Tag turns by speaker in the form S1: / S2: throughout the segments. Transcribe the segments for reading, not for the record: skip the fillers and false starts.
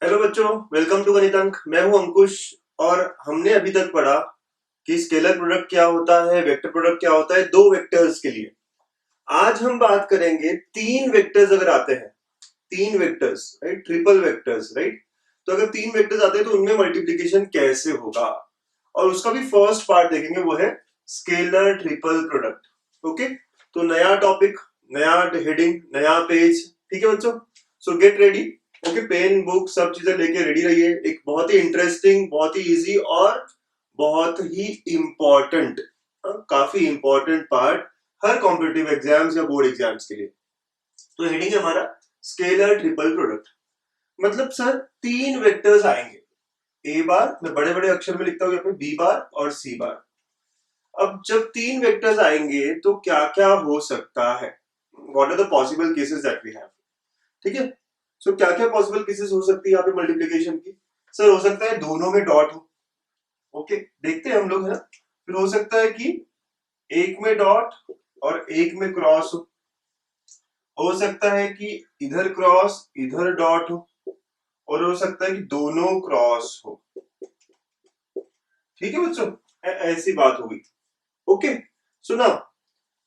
S1: Hello बच्चों, welcome to गणित अंक। मैं हूं अंकुश और हमने अभी तक पढ़ा कि स्केलर प्रोडक्ट क्या होता है, वेक्टर प्रोडक्ट क्या होता है दो वेक्टर्स के लिए। आज हम बात करेंगे तीन वेक्टर्स अगर आते हैं, तीन vectors right, triple vectors right. तो अगर तीन वेक्टर्स आते हैं तो उनमें मल्टीप्लीकेशन कैसे होगा, और उसका भी फर्स्ट पार्ट देखेंगे, वो है स्केलर ट्रिपल प्रोडक्ट। ओके, तो नया टॉपिक, नया हेडिंग, नया पेज। ठीक है बच्चों, so get ready. Okay, pen book सब चीजें लेके रेडी रहिए। एक बहुत ही इंटरेस्टिंग, बहुत ही इजी और बहुत ही इंपॉर्टेंट, काफी इंपॉर्टेंट पार्ट हर कॉम्पिटिटिव एग्जाम्स या बोर्ड एग्जाम्स के लिए। तो हेडिंग है हमारा स्केलर ट्रिपल प्रोडक्ट। मतलब सर तीन वेक्टर्स आएंगे, ए बार, मैं बड़े बड़े अक्षर में लिखता हूं यहाँ पे, बी बार और सी बार। अब जब तीन वेक्टर्स आएंगे तो क्या क्या हो सकता है, what are the possible cases that we have. ठीक है, सो क्या क्या पॉसिबल केसेस हो सकती है यहाँ पे मल्टीप्लीकेशन की। सर हो सकता है दोनों में डॉट हो। ओके, देखते हैं हम लोग, है ना। फिर हो सकता है कि एक में डॉट और एक में क्रॉस हो सकता है कि इधर क्रॉस इधर डॉट हो, और हो सकता है कि दोनों क्रॉस हो। ठीक है बच्चों, ऐसी बात होगी। ओके, सुना।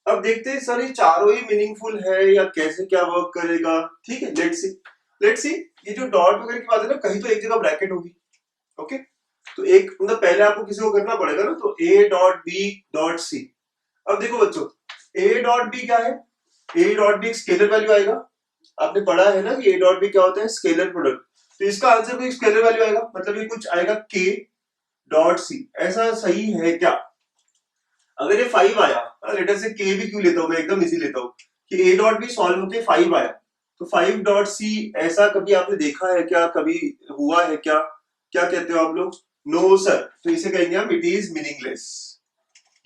S1: अब देखते हैं सर ये चारों ही मीनिंगफुल है या कैसे क्या वर्क करेगा। ठीक है, लेट्स सी। लेट्स सी, ये जो डॉट वगैरह की बात है ना, कहीं तो एक जगह ब्रैकेट होगी। ओके, तो एक मतलब पहले आपको किसी को करना पड़ेगा ना, तो A dot B dot C. अब देखो बच्चों, ए डॉट बी क्या है, ए डॉट बी एक स्केलर वैल्यू आएगा। आपने पढ़ा है ना कि ए डॉट बी क्या होता है, स्केलर प्रोडक्ट। तो इसका आंसर कोई स्केलर वैल्यू आएगा, मतलब ये कुछ आएगा के डॉट सी। ऐसा सही है क्या? अगर ये 5 आया, लेटर से के भी क्यों लेता हूं मैं, एकदम इजी लेता हूं कि ए डॉट बी सॉल्व होके 5 आया, तो 5 डॉट सी। ऐसा कभी आपने देखा है क्या, कभी हुआ है क्या? क्या कहते हो आप लोग? No sir. तो इसे कहेंगे हम इट इज मीनिंगलेस।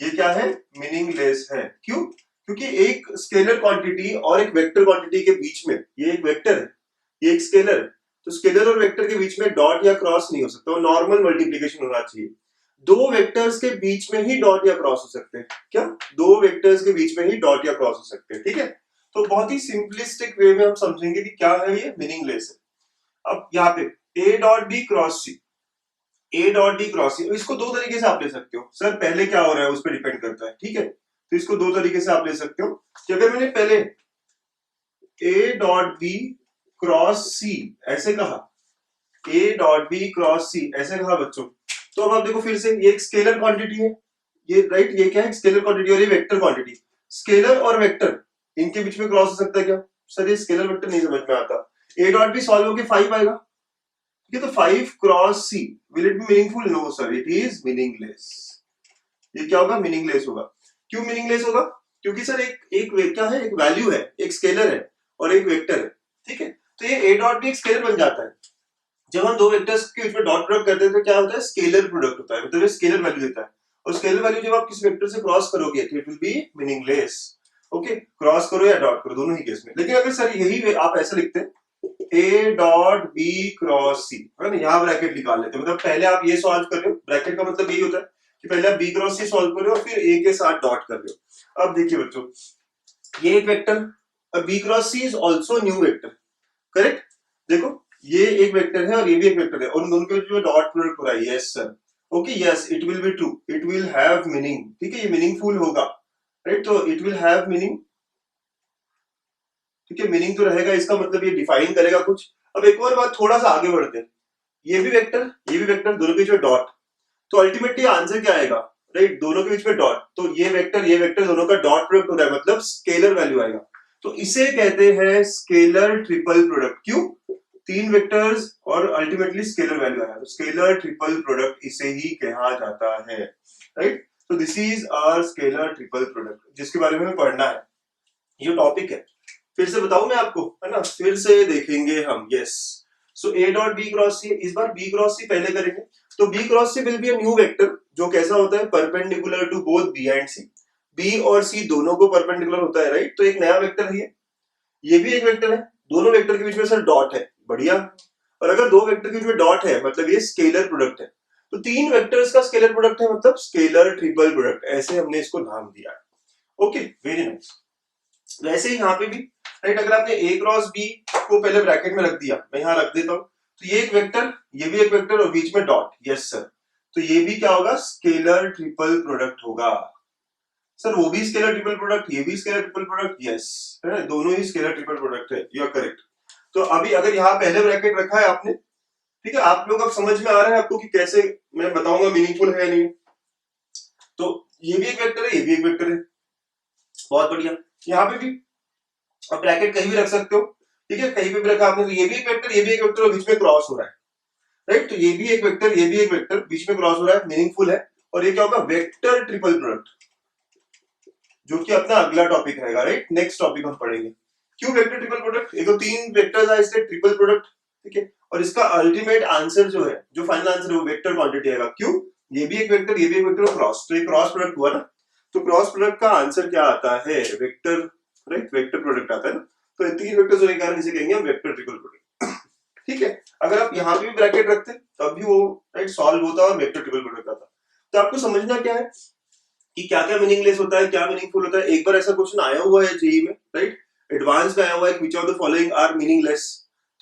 S1: ये क्या है? मीनिंगलेस है। क्यों? क्योंकि एक स्केलर क्वांटिटी और एक वेक्टर क्वांटिटी के बीच में, ये एक वेक्टर है, ये एक स्केलर है, तो स्केलर और वेक्टर के बीच में डॉट या क्रॉस नहीं हो सकता, नॉर्मल मल्टीप्लीकेशन होना चाहिए। दो वेक्टर्स के बीच में ही डॉट या क्रॉस हो सकते हैं। क्या? दो वेक्टर्स के बीच में ही डॉट या क्रॉस हो सकते हैं। ठीक है, तो बहुत ही सिंपलिस्टिक वे में हम समझेंगे कि क्या है ये, मीनिंगलेस है। अब यहाँ पे A dot B cross C, A dot D cross C, इसको दो तरीके से आप ले सकते हो। सर पहले क्या हो रहा है उस पर डिपेंड करता है। ठीक है, तो इसको दो तरीके से आप ले सकते हो कि अगर मैंने पहले ए डॉट बी क्रॉस सी ऐसे कहा, ए डॉट बी क्रॉस सी ऐसे कहा बच्चों, तो अब आप देखो फिर से, ये एक स्केलर क्वांटिटी है, ये राइट, ये क्या है, स्केलर क्वांटिटी, और ये वेक्टर क्वांटिटी। स्केलर और वेक्टर, इनके बीच में क्रॉस हो सकता है क्या? सर ये स्केलर वेक्टर नहीं समझ में आता। ए डॉट बी सॉल्व होके 5 आएगा, ठीक है, तो 5 cross C, will it be meaningful? No sir, it is meaningless. ये क्या होगा? मीनिंगलेस होगा। क्यों मीनिंगलेस होगा? क्योंकि सर एक एक क्या है, एक वैल्यू है, एक स्केलर है और एक वेक्टर है। ठीक है, तो ये ए डॉट भी एक स्केलर बन जाता है। जब हम दो वेक्टर्स के बीच में डॉट प्रोडक्ट करते हैं तो क्या होता है? स्केलर प्रोडक्ट होता है, मतलब ये स्केलर वैल्यू देता है। और स्केलर वैल्यू जब आप किसी वेक्टर से क्रॉस करोगे तो it will B meaningless. Okay, cross करो या डॉट करो, दोनों ही केस में। लेकिन अगर सर यही आप ऐसे लिखते हैं, ए डॉट बी क्रॉस सी, है ना, यहाँ ब्रैकेट निकाल लेते हैं, मतलब पहले आप ये सॉल्व कर रहे हो, ब्रैकेट का मतलब यही होता है कि पहले आप बी क्रॉस सी सॉल्व कर रहे हो, फिर ए के साथ डॉट कर रहे हो। अब देखिए बच्चों, ये एक vector, B cross C is also new vector, correct. देखो ये एक वेक्टर है और ये भी एक वेक्टर है, और उन दोनों के बीच में डॉट प्रोडक्ट हो रहा है। Yes sir, okay, yes, it will be true, it will have meaning. ठीक है, ये मीनिंगफुल होगा, राइट, तो इट विल हैव मीनिंग। ठीक है, मीनिंग तो रहेगा, इसका मतलब ये डिफाइन करेगा कुछ। अब एक और बात, थोड़ा सा आगे बढ़ते हैं, ये भी वेक्टर, ये भी वेक्टर, दोनों के बीच में डॉट, तो अल्टीमेटली आंसर क्या आएगा? राइट, दोनों के बीच में डॉट, तो ये वेक्टर दोनों का डॉट प्रोडक्ट हो रहा है, मतलब स्केलर वैल्यू आएगा। तो इसे कहते हैं स्केलर ट्रिपल प्रोडक्ट। क्यों? तीन वेक्टर्स और अल्टीमेटली स्केलर वैल्यू आया, तो स्केलर ट्रिपल प्रोडक्ट इसे ही कहा जाता है। राइट, तो this is our scalar triple product, जिसके बारे में पढ़ना है, ये टॉपिक है। फिर से बताऊं मैं आपको, है ना, फिर से देखेंगे हम। Yes, so A dot B cross C, इस बार बी क्रॉस सी पहले करेंगे। तो B cross C will be a new vector, जो कैसा होता है? Perpendicular to both B and C. B और सी दोनों को परपेंडिकुलर होता है, राइट, तो एक नया वेक्टर है ये भी एक वेक्टर है। दोनों वेक्टर के बीच में सर डॉट है, बढ़िया। और अगर दो वेक्टर के बीच में डॉट है मतलब ये स्केलर प्रोडक्ट है। तो तीन वेक्टर्स का स्केलर प्रोडक्ट है, मतलब स्केलर ट्रिपल प्रोडक्ट, ऐसे हमने इसको नाम दिया है। Okay, very nice. वैसे ही यहाँ पे भी, राइट, अगर आपने ए क्रॉस बी को पहले ब्रैकेट में रख दिया, मैं यहाँ रख देता हूँ, तो ये एक वेक्टर, ये भी एक वेक्टर और बीच में डॉट, यस सर। तो ये भी क्या होगा, स्केलर ट्रिपल प्रोडक्ट होगा। सर वो भी स्केलर ट्रिपल प्रोडक्ट, ये भी स्केलर ट्रिपल प्रोडक्ट, यस है, दोनों ही स्केलर ट्रिपल प्रोडक्ट है, यू आर करेक्ट। तो अभी अगर यहाँ पहले ब्रैकेट रखा है आपने, ठीक है, आप लोग अब समझ में आ रहा है आपको कि कैसे मैं बताऊंगा मीनिंगफुल है या नहीं। तो ये भी एक वेक्टर है, ये भी एक वेक्टर है, बहुत बढ़िया। यहाँ पे भी आप ब्रैकेट कहीं भी रख सकते हो, ठीक है, कहीं पे भी रखा आपने, तो ये भी एक वेक्टर, ये भी एक वेक्टर और बीच में क्रॉस हो रहा है, राइट। तो ये भी एक वेक्टर, ये भी एक वेक्टर, बीच में क्रॉस हो रहा है, मीनिंगफुल है। और ये क्या होगा, वेक्टर ट्रिपल प्रोडक्ट, जो कि अपना अगला टॉपिक रहेगा, राइट, नेक्स्ट टॉपिक हम पढ़ेंगे। क्यों वेक्टर ट्रिपल प्रोडक्ट, एक तो तीन वेक्टर्स है इसलिए ट्रिपल प्रोडक्ट, ठीक है। और इसका अल्टीमेट आंसर जो है, जो फाइनल आंसर है वो वेक्टर क्वांटिटी आएगा। क्यों, ये भी एक वेक्टर, ये भी एक वेक्टर, क्रॉस, तो ये क्रॉस प्रोडक्ट हुआ ना। तो क्रॉस प्रोडक्ट का आंसर क्या आता है, वेक्टर, राइट, वेक्टर प्रोडक्ट आता है ना। तो ये तीन वेक्टर्स होने के कारण इसे कहेंगे हम वेक्टर ट्रिपल प्रोडक्ट, ठीक है। अगर आप यहाँ पे भी ब्रैकेट रखते तब भी वो राइट सॉल्व होता और वेक्टर ट्रिपल प्रोडक्ट आता। तो आपको समझना क्या है कि क्या क्या मीनिंगलेस होता है, क्या मीनिंगफुल होता है। एक बार ऐसा क्वेश्चन आया हुआ है जेईई में, राइट, एडवांस में आया हुआ है, which of the following are meaningless,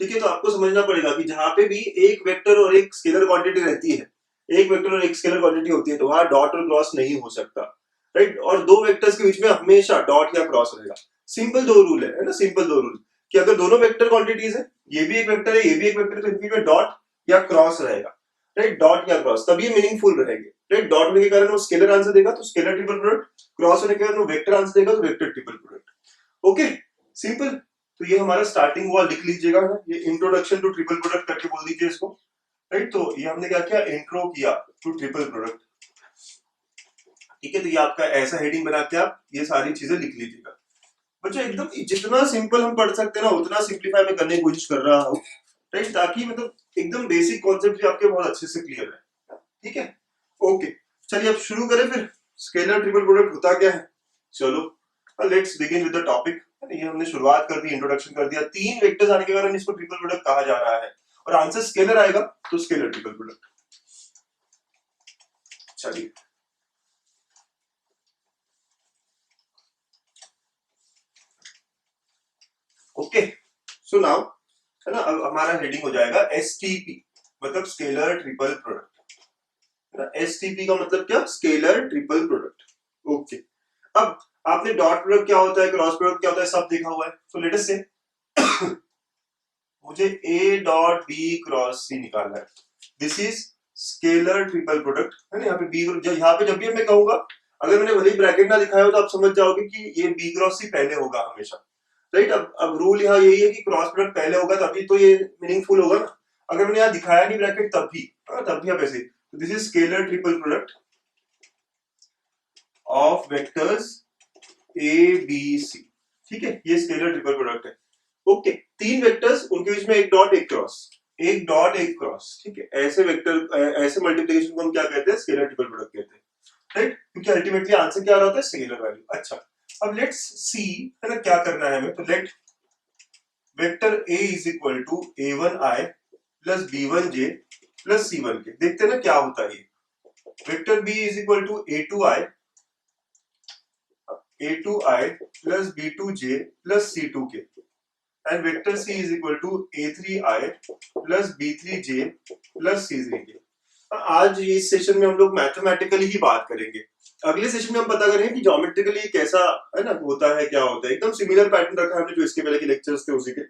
S1: ठीक है। तो आपको समझना पड़ेगा कि जहां पे भी एक वेक्टर और एक स्केलर क्वांटिटी रहती है, एक वेक्टर और एक स्केलर क्वांटिटी होती है, तो वहां डॉट और क्रॉस नहीं हो सकता, राइट। और दो वेक्टर्स के बीच में हमेशा डॉट या क्रॉस रहेगा। सिंपल दो रूल है ना, सिंपल दो रूल, कि अगर दोनों वेक्टर क्वांटिटीज है, ये भी एक वेक्टर है, ये भी एक वेक्टर है, तो इनके बीच में डॉट या क्रॉस रहेगा, राइट, डॉट या क्रॉस, तब ये मीनिंगफुल रहेंगे, राइट। डॉट होने के कारण वो स्केलर आंसर देगा तो स्केलर ट्रिपल प्रोडक्ट, क्रॉस होने के कारण वो वेक्टर आंसर देगा तो vector triple product. Okay, simple. तो ये हमारा स्टार्टिंग हुआ, लिख लीजिएगा ना, ये इंट्रोडक्शन टू ट्रिपल प्रोडक्ट करके बोल दीजिए इसको, राइट। तो ये हमने क्या किया, इंट्रो किया टू ट्रिपल प्रोडक्ट, ठीक है। तो ये आपका ऐसा हेडिंग बना के आप ये सारी चीजें लिख लीजिएगा। बच्चों एकदम जितना सिंपल हम पढ़ सकते हैं ना उतना सिंप्लीफाई में करने की कोशिश कर रहा हूँ, राइट, ताकि मतलब एकदम बेसिक कॉन्सेप्ट भी आपके बहुत अच्छे से क्लियर है, ठीक है। ओके, चलिए अब शुरू करें फिर। स्केलर ट्रिपल प्रोडक्ट होता क्या है, चलो let's begin with the topic. ये हमने शुरुआत कर दी, इंट्रोडक्शन कर दिया, तीन वेक्टर्स आने के कारण इसको ट्रिपल प्रोडक्ट कहा जा रहा है और आंसर स्केलर आएगा तो स्केलर ट्रिपल प्रोडक्ट। चलिए ओके, सो नाउ है ना, अब हमारा हेडिंग हो जाएगा एसटीपी, मतलब स्केलर ट्रिपल प्रोडक्ट, है ना। एसटीपी का मतलब क्या, स्केलर ट्रिपल प्रोडक्ट। ओके, अब आपने डॉट प्रोडक्ट क्या होता है, क्रॉस प्रोडक्ट क्या होता है, सब देखा हुआ है। तो लेट अस से मुझे ए डॉट बी क्रॉस सी निकालना है, this is scalar triple product, है ना। यहाँ पे बी, यहाँ पे जब भी मैं कहूंगा, अगर मैंने भले ब्रैकेट ना दिखाया हो तो आप समझ जाओगे कि ये बी क्रॉस सी पहले होगा हमेशा, राइट। अब रूल यहाँ यही है कि क्रॉस प्रोडक्ट पहले होगा तभी तो ये मीनिंगफुल होगा ना। अगर मैंने यहाँ दिखाया नहीं ब्रैकेट तब भी, तब भी आप ऐसे, तो this is scalar triple product of vectors A B C, ठीक है, ये स्केलर ट्रिपल प्रोडक्ट है। ओके, तीन वेक्टर्स, उनके बीच में एक डॉट एक क्रॉस, एक डॉट एक क्रॉस, ठीक है। ऐसे वेक्टर, ऐसे मल्टीप्लिकेशन को हम क्या कहते हैं, स्केलर ट्रिपल प्रोडक्ट कहते हैं, राइट, क्योंकि अल्टीमेटली आंसर क्या होता है, स्केलर वैल्यू। अच्छा, अब लेट्स सी, है ना, क्या करना है हमें। तो let vector A is equal to a1i plus b1j plus c1k, देखते हैं ना क्या होता है ये। Vector b is equal to a2i plus b2j plus c2k and vector c is equal to a3i plus b3j plus c3k। आज इस session में हम लोग मैथमेटिकली ही बात करेंगे, अगले सेशन में हम पता करेंगे कि ज्योमेट्रिकली कैसा है ना होता है, क्या होता है। एकदम सिमिलर पैटर्न रखा है हमने जो इसके पहले के लेक्चर्स थे उसी के।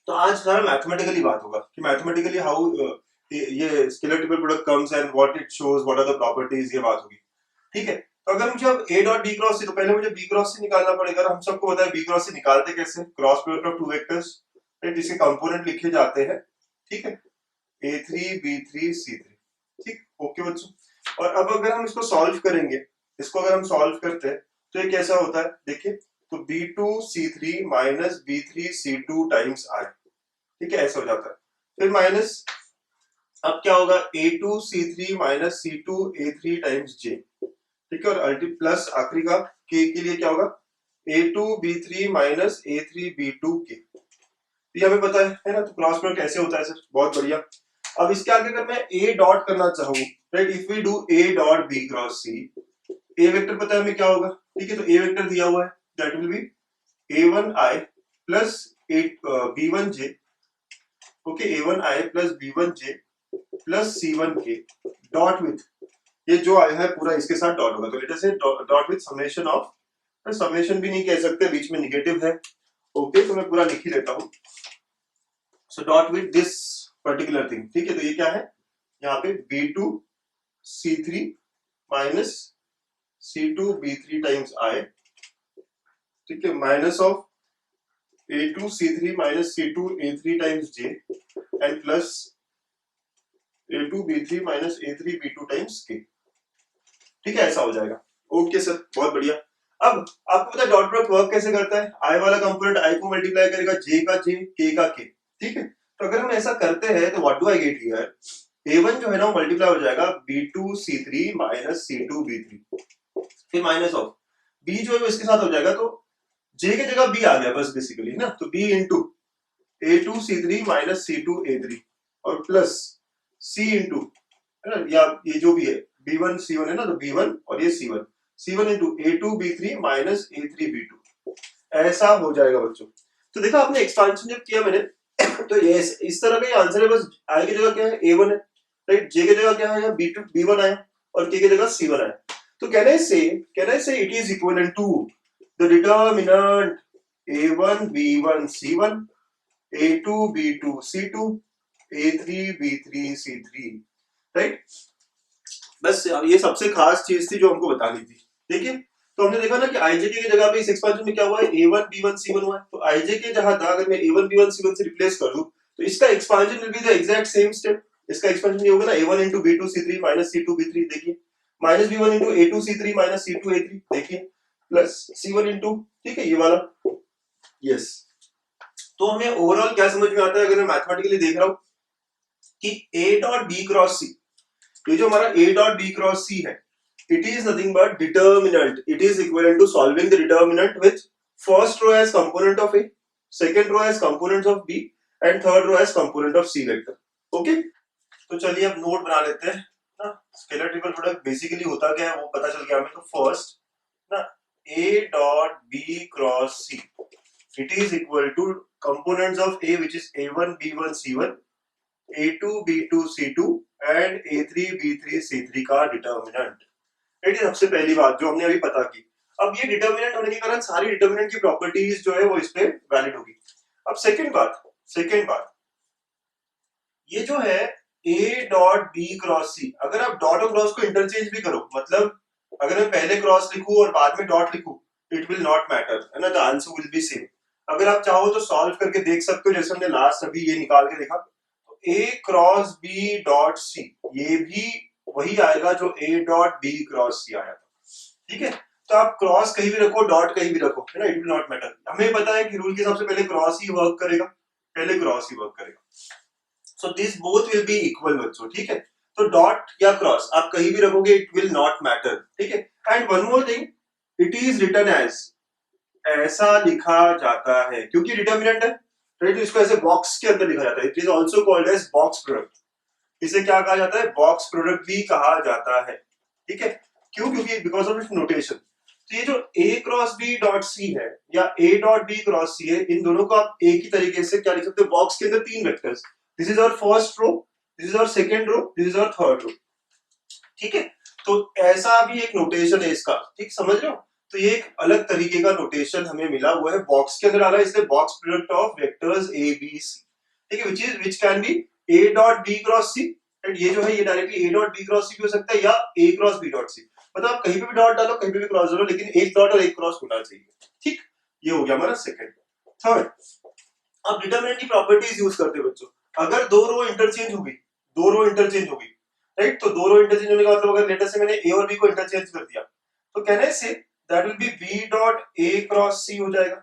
S1: तो आज सारा मैथमेटिकली बात होगा कि मैथमेटिकली हाउ ये scalar triple product comes and what it shows, what are the properties, ये बात होगी, ठीक है। तो अगर मुझे अब a डॉट b क्रॉस सी, तो पहले मुझे b क्रॉस सी निकालना पड़ेगा। हम सबको पता है b क्रॉस सी निकालते कैसे, cross product of two vectors, right, इसके कंपोनेंट लिखे जाते हैं, ठीक है, a3 b3 c3, ठीक। ओके बच्चों, और अब अगर हम इसको सॉल्व करेंगे, इसको अगर हम सॉल्व करते हैं तो ये कैसा होता है, देखिए, तो b2 c3 minus b3 c2 times i, ठीक है, ऐसा हो जाता है। फिर माइनस, अब क्या होगा, a2 c3 minus c2 a3 times j, ठीक है, और अल्टी प्लस आखिरी का k के लिए क्या होगा, a2 b3 minus a3 b2 k। ये हमें पता है ना। तो क्रॉस प्रोडक्ट ऐसे होता है सर, बहुत बढ़िया। अब इसके आगे अगर मैं a डॉट करना चाहूँ, right, if we do a dot b cross c, a vector पता है हमें क्या होगा, ठीक है। तो a वेक्टर दिया हुआ है, that will B a1i plus b1j okay, A1i plus B1j plus C1k dot with, ये जो आया है पूरा इसके साथ डॉट होगा, तो लेट अस से dot with summation of, summation भी नहीं कह सकते, बीच में निगेटिव है। ओके, तो मैं पूरा लिख ही लेता हूं। So dot with this particular thing, ठीक है, तो ये क्या है यहाँ पे B2 C3 minus C2 B3 times I, ठीक है, minus of A2 C3 minus C2 A3 times J and plus A2 B3 minus A3 B2 times K, ठीक है, ऐसा हो जाएगा। ओके सर, बहुत बढ़िया। अब आपको पता है डॉट प्रोडक्ट वर्क कैसे करता है, आई वाला कंपोनेंट आई को मल्टीप्लाई करेगा जे का जे, के का के, ठीक है। तो अगर हम ऐसा करते हैं तो what do I get here, A1 जो है ना वो मल्टीप्लाई हो जाएगा B2 C3 minus C2 B3, फिर माइनस ऑफ B जो है वो इसके साथ हो जाएगा, तो J की जगह B आ गया बस बेसिकली, है ना, तो B into A2 C3 minus C2 A3 और प्लस C इंटू, है ना, या ये जो भी है B1 C1 है ना, तो B1 और ये C1 into A2 B3 minus A3 B2, ऐसा हो जाएगा बच्चों। तो देखा आपने एक्सपांशन जब किया मैंने तो ये इस तरह का ये आंसर है, बस आई की जगह क्या है A1 है, राइट, J की जगह क्या है B2 B1 आया और K की जगह C1 आया। तो can I say it is equivalent to the determinant A1 B1 C1 A2 B2 C2 A3 B3 C3, right. बस ये सबसे खास चीज थी जो हमको बतानी थी। देखिए, तो हमने देखा ना कि आईजे की जगह पे इस एक्सपेंशन में क्या हुआ है, A1 B1 C1 हुआ है, तो आईजे के जहां था अगर मैं A1 B1 C1 से रिप्लेस कर दूं तो इसका expansion will be the exact same step. इसका एक्सपेंशन ये होगा ना A1 into B2 C3 minus C2 B3, देखिए, minus B1 into A2 C3 minus C2 A3, देखिए, प्लस C1 into, ठीक है, ये वाला, यस। तो हमें ओवरऑल क्या समझ में आता है अगर मैं मैथमेटिकली देख रहा हूं कि A dot B cross C, ये जो हमारा A dot B cross C है, it is nothing but determinant. It is equivalent to solving the determinant with first row as component of A, second row as components of B and third row as component of C vector. Okay? तो चलिए अब note बना लेते हैं ना। Scalar triple product basically होता क्या है वो पता चल गया हमें। तो फर्स्ट ना A dot B cross C, it is equal to components of A which is A1 B1 C1, A2 B2 C2 and A3 B3 C3 का डिटरमिनेंट। ये सबसे पहली बात जो हमने अभी पता की। अब ये डिटरमिनेंट होने के कारण सारी डिटरमिनेंट की प्रॉपर्टीज जो है वो इस पे वैलिड होगी। अब सेकंड बात ये जो है A dot B cross C, अगर आप डॉट और क्रॉस को इंटरचेंज भी करो, मतलब अगर मैं पहले क्रॉस लिखूं और बाद में डॉट लिखूं, इट विल नॉट मैटर, है ना, the answer will be same. अगर आप चाहो तो सॉल्व करके देख सकते हो, जैसे हमने लास्ट अभी ये निकाल के देखा, तो A cross B dot C ये भी वही आएगा जो A dot B cross C आया था, ठीक है। तो आप क्रॉस कहीं भी रखो, डॉट कहीं भी रखो, है ना, इट विल नॉट मैटर। हमें पता है कि रूल के हिसाब से पहले क्रॉस ही वर्क करेगा, so this both will be equal बच्चों, ठीक है। तो डॉट या क्रॉस आप कहीं भी रखोगे, इट विल नॉट मैटर, ठीक है। And one more thing, it is written as, ऐसा लिखा जाता है क्योंकि डिटरमिनेंट है, राइट, इसको ऐसे बॉक्स के अंदर लिखा जाता है। It is also called as box product. इसे क्या कहा जाता है, बॉक्स प्रोडक्ट भी कहा जाता है, ठीक है। क्यों, क्योंकि बिकॉज ऑफ इट्स नोटेशन। तो ये जो A cross B dot C है या A dot B cross C है, इन दोनों को आप एक ही तरीके से क्या लिख सकते हो, बॉक्स के अंदर तीन vectors, this is our first row, this is our second row, this is our third row, ठीक है। तो ऐसा भी एक नोटेशन है इसका, ठीक, समझ रहे हो। तो ये एक अलग तरीके का नोटेशन हमें मिला हुआ है, बॉक्स के अंदर आ रहा है, इसलिए box product of vectors A B C, ठीक है, which can be A dot B cross C, and ये जो है ये directly A dot B cross C भी हो सकता है या A cross B dot C, मतलब आप कहीं पे भी डॉट डालो, कहीं पे भी क्रॉस डालो, लेकिन एक डॉट और एक क्रॉस होना चाहिए, ठीक। ये हो गया हमारा सेकंड। थर्ड, अब डिटरमिनेंट की प्रॉपर्टीज यूज करते हैं बच्चों। अगर दो रो इंटरचेंज होगी, राइट, तो दो रो इंटरचेंज होने का मतलब अगर लेटर से मैंने A और B को इंटरचेंज कर दिया, तो can I say that will B B dot A cross C हो जाएगा।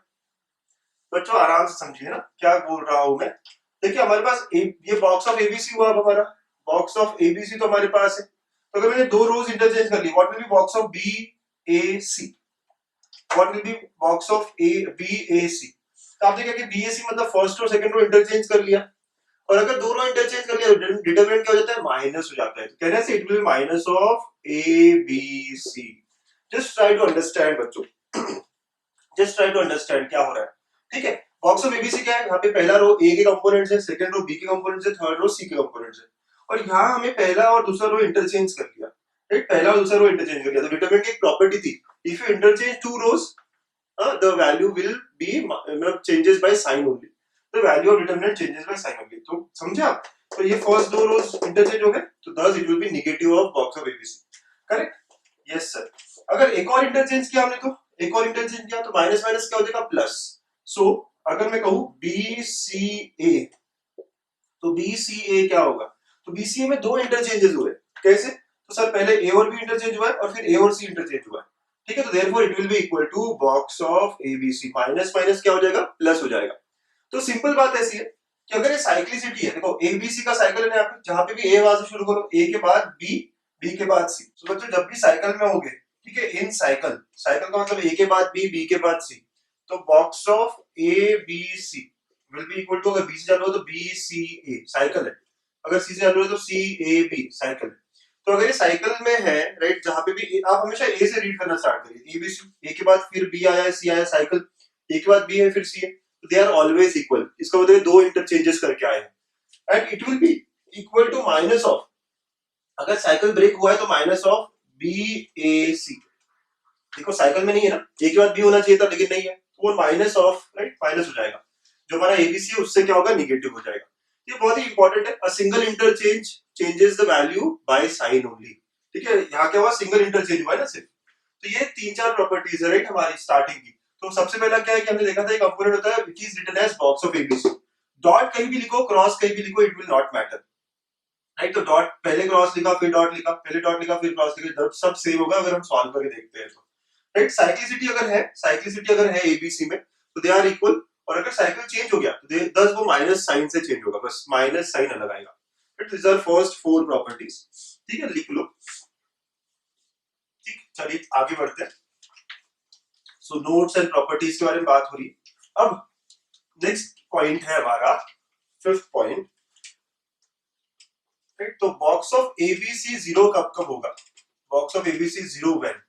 S1: बच्चों आराम से समझिए ना क्या बोल रहा हूं मैं। देखिए हमारे पास ये बॉक्स ऑफ ABC हुआ, अब हमारा बॉक्स ऑफ ABC तो हमारे पास है, तो अगर मैंने दो रोज इंटरचेंज कर ली, what will be box of BAC, what will be box of BAC। तो आपने क्या कि BAC मतलब फर्स्ट और सेकंड रो इंटरचेंज कर लिया, और अगर दो रो इंटरचेंज कर लिया तो डिटरमिनेंट क्या हो जाता है, माइनस हो जाता है। तो कहने से it will be minus of ABC। Just try to understand बच्चों, जस्ट ट्राई टू अंडरस्टैंड क्या हो रहा है, ठीक है। बॉक्स ऑफ एबीसी क्या है, यहाँ पे पहला रो ए के कंपोनेंट्स है, सेकंड रो बी के कंपोनेंट्स है, थर्ड रो सी के कंपोनेंट्स है, और यहाँ हमें पहला और दूसरा रो इंटरचेंज कर लिया, राइट, पहला और दूसरा रो इंटरचेंज कर लिया। तो डिटरमिनेंट की एक प्रॉपर्टी थी, if you interchange two rows the value will be changes by sign only, the value of determinant changes by sign only। तो समझे आप, तो ये फर्स्ट दो रोज इंटरचेंज हो गए, तो thus it will be negative of box of ABC, correct, yes sir. अगर एक और इंटरचेंज किया हमने, तो एक और इंटरचेंज किया तो माइनस माइनस क्या हो जाएगा, प्लस। सो अगर मैं कहूं BCA, तो BCA क्या होगा, तो BCA में दो इंटरचेंजेस हुए, कैसे, तो सर पहले A और B इंटरचेंज हुआ है और फिर A और C इंटरचेंज हुआ है, ठीक है, तो therefore it will be equal to box of ABC, minus minus क्या हो जाएगा, प्लस हो जाएगा। तो सिंपल बात ऐसी है कि अगर ये साइक्लिसिटी है, देखो ABC का साइकिल है, यहाँ पे जहां पे भी A वहां से शुरू करो, A के बाद B, B के बाद C। तो बच्चों जब भी साइकिल में होगे, ठीक है, इन साइकिल, साइकिल का मतलब A के बाद B, B के बाद C, तो box of ABC will be equal to, अगर B से चालू हो तो BCA साइकिल है, अगर C से चालू है तो CAB साइकिल है। तो अगर ये साइकिल में है, राइट, जहां पे भी आप हमेशा ए से रीड करना स्टार्ट करिए, ए के बाद फिर बी आया है, सी आया, साइकिल ए के बाद बी है फिर सी है, तो दे आर ऑलवेज इक्वल, इसका मतलब दो इंटरचेंजेस करके आए हैं, and it will be equal to minus of, अगर साइकिल ब्रेक हुआ है तो माइनस ऑफ BAC। देखो साइकिल में नहीं है ना, ए के बाद बी होना चाहिए था लेकिन नहीं है, तो वो माइनस ऑफ, राइट, माइनस हो जाएगा, जो हमारा ABC है उससे क्या होगा, निगेटिव हो जाएगा। ये बहुत ही इंपॉर्टेंट है, a single interchange changes the value by sine only, ठीक है, यहाँ क्या हुआ, सिंगल इंटरचेंज हुआ है ना सिर्फ। तो ये तीन चार प्रॉपर्टीज है, राइट, हमारी स्टार्टिंग की। तो सबसे पहला क्या है कि हमने देखा था, एक कंपोनेंट होता है which is written as box of ABC, dot कहीं भी लिखो, क्रॉस कहीं भी लिखो, it will not matter, right, तो डॉट पहले क्रॉस लिखा फिर डॉट लिखा, पहले डॉट लिखा फिर क्रॉस लिखा, सब सेम होगा अगर हम सॉल्व करके देखते हैं तो, राइट। साइक्लिसिटी अगर है ABC में तो दे आर इक्वल, और अगर साइकिल चेंज हो गया तो दस वो माइनस साइन से चेंज होगा, बस माइनस साइन अलग आएगा। This are first four properties, ठीक है, लिख लो, ठीक, चलिए आगे बढ़ते हैं। सो नोट्स एंड प्रॉपर्टीज के बारे में बात हो रही है। अब नेक्स्ट पॉइंट है हमारा फिफ्थ पॉइंट, राइट, तो बॉक्स ऑफ ABC जीरो कब कब होगा, box of ABC zero when.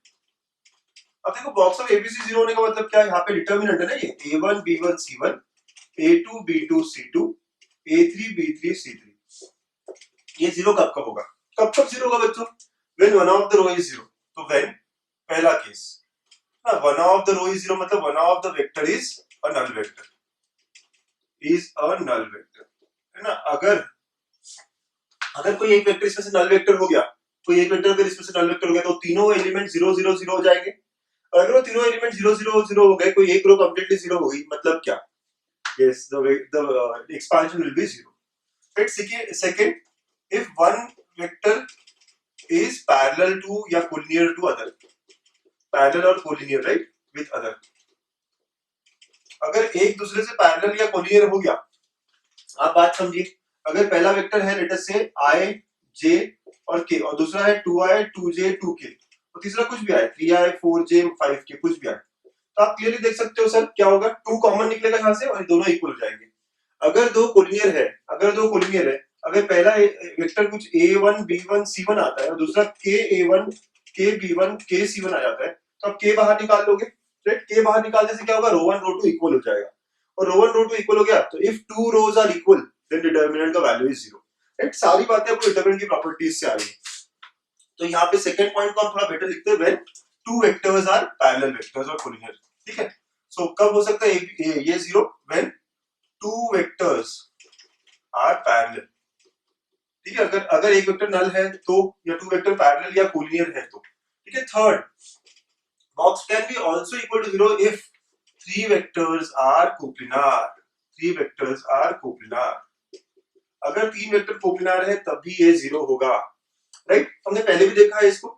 S1: अब देखो बॉक्स ऑफ ABC जीरो होने का मतलब क्या है, यहाँ पे डिटर्मिनेंट है ना, ये A1 B1 C1, A2 B2 C2, A3 B3 C3, ये जीरो कब कब होगा, कब कब जीरो होगा बच्चों, when one of the row is zero. तो व्हेन पहला case, one of the row is zero मतलब one of the vector is a null vector, is a null vector, है ना। अगर अगर कोई एक वेक्टर इसमें से नल वेक्टर हो गया, कोई एक वेक्टर अगर इसमें से नल वेक्टर हो गया, तो तीनों एलिमेंट 0 0 0 हो जाएंगे। अगर वो तीनों एलिमेंट 0 0 0 हो गए, कोई एक रो कंप्लीटली जीरो हो गई, मतलब क्या, yes, the expansion will be zero, right। Second, if one vector is parallel to या collinear to other, parallel और collinear, right, with other, अगर एक दूसरे से पैरेलल या कोलिनियर हो गया, आप बात समझिए, अगर पहला वेक्टर है लेट अस से I J और K, और दूसरा है 2I 2J 2K, और तीसरा कुछ भी आए 3I 4J 5K, कुछ भी आए, तो आप क्लियरली देख सकते हो सर क्या होगा, 2 कॉमन निकलेगा यहाँ से और ये दोनों इक्वल हो जाएंगे। अगर दो कोलिनियर है, अगर पहला वेक्टर कुछ A1 B1 C1 आता है और दूसरा KA1 KB1 KC1 आ जाता है, तो आप K बाहर निकाल लोगे, राइट, K बाहर निकालने से क्या होगा, रो 1 रो 2 इक्वल हो जाएगा, और रो 1 रो 2 इक्वल हो गया तो if two rows are equal then determinant का वैल्यू इज जीरो, राइट। सारी बातें आपको डिटरमिनेंट की प्रॉपर्टीज से आ रही है। तो यहाँ पे सेकंड पॉइंट को हम थोड़ा बेटर लिखते हैं, when two vectors are parallel vectors और कोलिनियर, ठीक है। सो कब हो सकता है ये zero, when two vectors are parallel, ठीक है, अगर अगर एक वेक्टर नल है तो, या टू वेक्टर पैरेलल या कोलिनियर है तो, ठीक है। Third, box can be also equal to zero if three vectors are coplanar, three vectors are coplanar, अगर तीन वेक्टर कोप्लिनार है तब भी ये जीरो होगा, राइट। हमने पहले भी देखा है इसको।